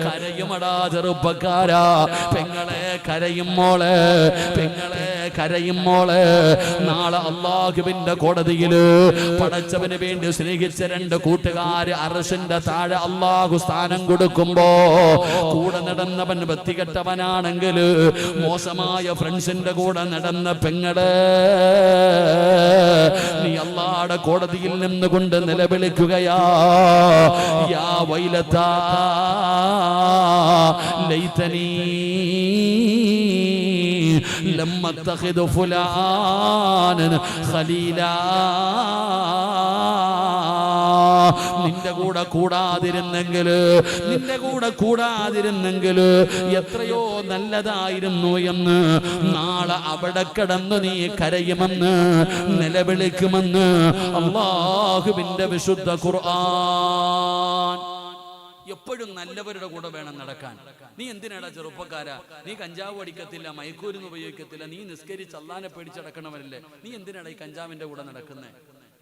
കരയുമടാ ചെറുപ്പക്കാരാ. പെങ്ങളെ കരയും മോളെ, പെങ്ങളെ കരയും മോളെ. നാളെ അള്ളാഹുവിന്റെ കോടതിയില് പടച്ചവന് വേണ്ടി സ്നേഹിച്ച 2 കൂട്ടുകാര് അർശിന്റെ താഴെ അള്ളാഹു സ്ഥാനം കൊടുക്കുമ്പോ, കൂടെ നടന്നവൻ വൃത്തികെട്ടവനാണെങ്കിൽ, മോശമായ ഫ്രണ്ട്സിന്റെ കൂടെ നടന്ന പെങ്ങളെ, നീ അള്ളാഹുടെ കോടതിയിൽ നിന്നുകൊണ്ട് നിലവിളിക്കുകയാ, യാ വൈലത്താ ലൈതനീ ലം അത്തഖിദു ഫുലാനൻ ഖലീലാ. നിന്റെ കൂടെ കൂടാതിരുന്നെങ്കിൽ എത്രയോ നല്ലതായിരുന്നു എന്ന് നാളെ അവിടെ കിടന്നു നീ കരയുമെന്ന്, നിലവിളിക്കുമെന്ന് അല്ലാഹുവിന്റെ വിശുദ്ധ ഖുർആൻ. എപ്പോഴും നല്ലവരുടെ കൂടെ വേണം നടക്കാൻ. നീ എന്തിനാടാ ചെറുപ്പക്കാരാ? നീ കഞ്ചാവ് അടിക്കത്തില്ല, മയക്കൂരുന്ന് ഉപയോഗിക്കത്തില്ല, നീ നിസ്കരിച്ച് അള്ളാനെ പേടിച്ചടക്കണവരല്ലേ, നീ എന്തിനാടാ ഈ കഞ്ചാവിന്റെ കൂടെ നടക്കുന്നേ?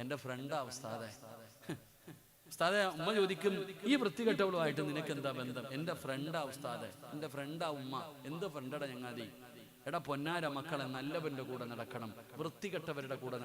എന്റെ ഫ്രണ്ടാ ഉസ്താദേ. ഉസ്താദെ, ഉമ്മ ചോദിക്കും, ഈ വൃത്തികെട്ടവളുമായിട്ട് നിനക്ക് എന്താ ബന്ധം? എന്റെ ഫ്രണ്ടാ ഉസ്താദെ, എന്റെ ഫ്രണ്ടാ ഉമ്മ. എന്ത് ഫ്രണ്ടടാ ഞങ്ങാതി? എടാ പൊന്നാര മക്കളെ, നല്ലവന്റെ കൂടെ നടക്കണം, വൃത്തികെട്ടവരുടെ കൂടെ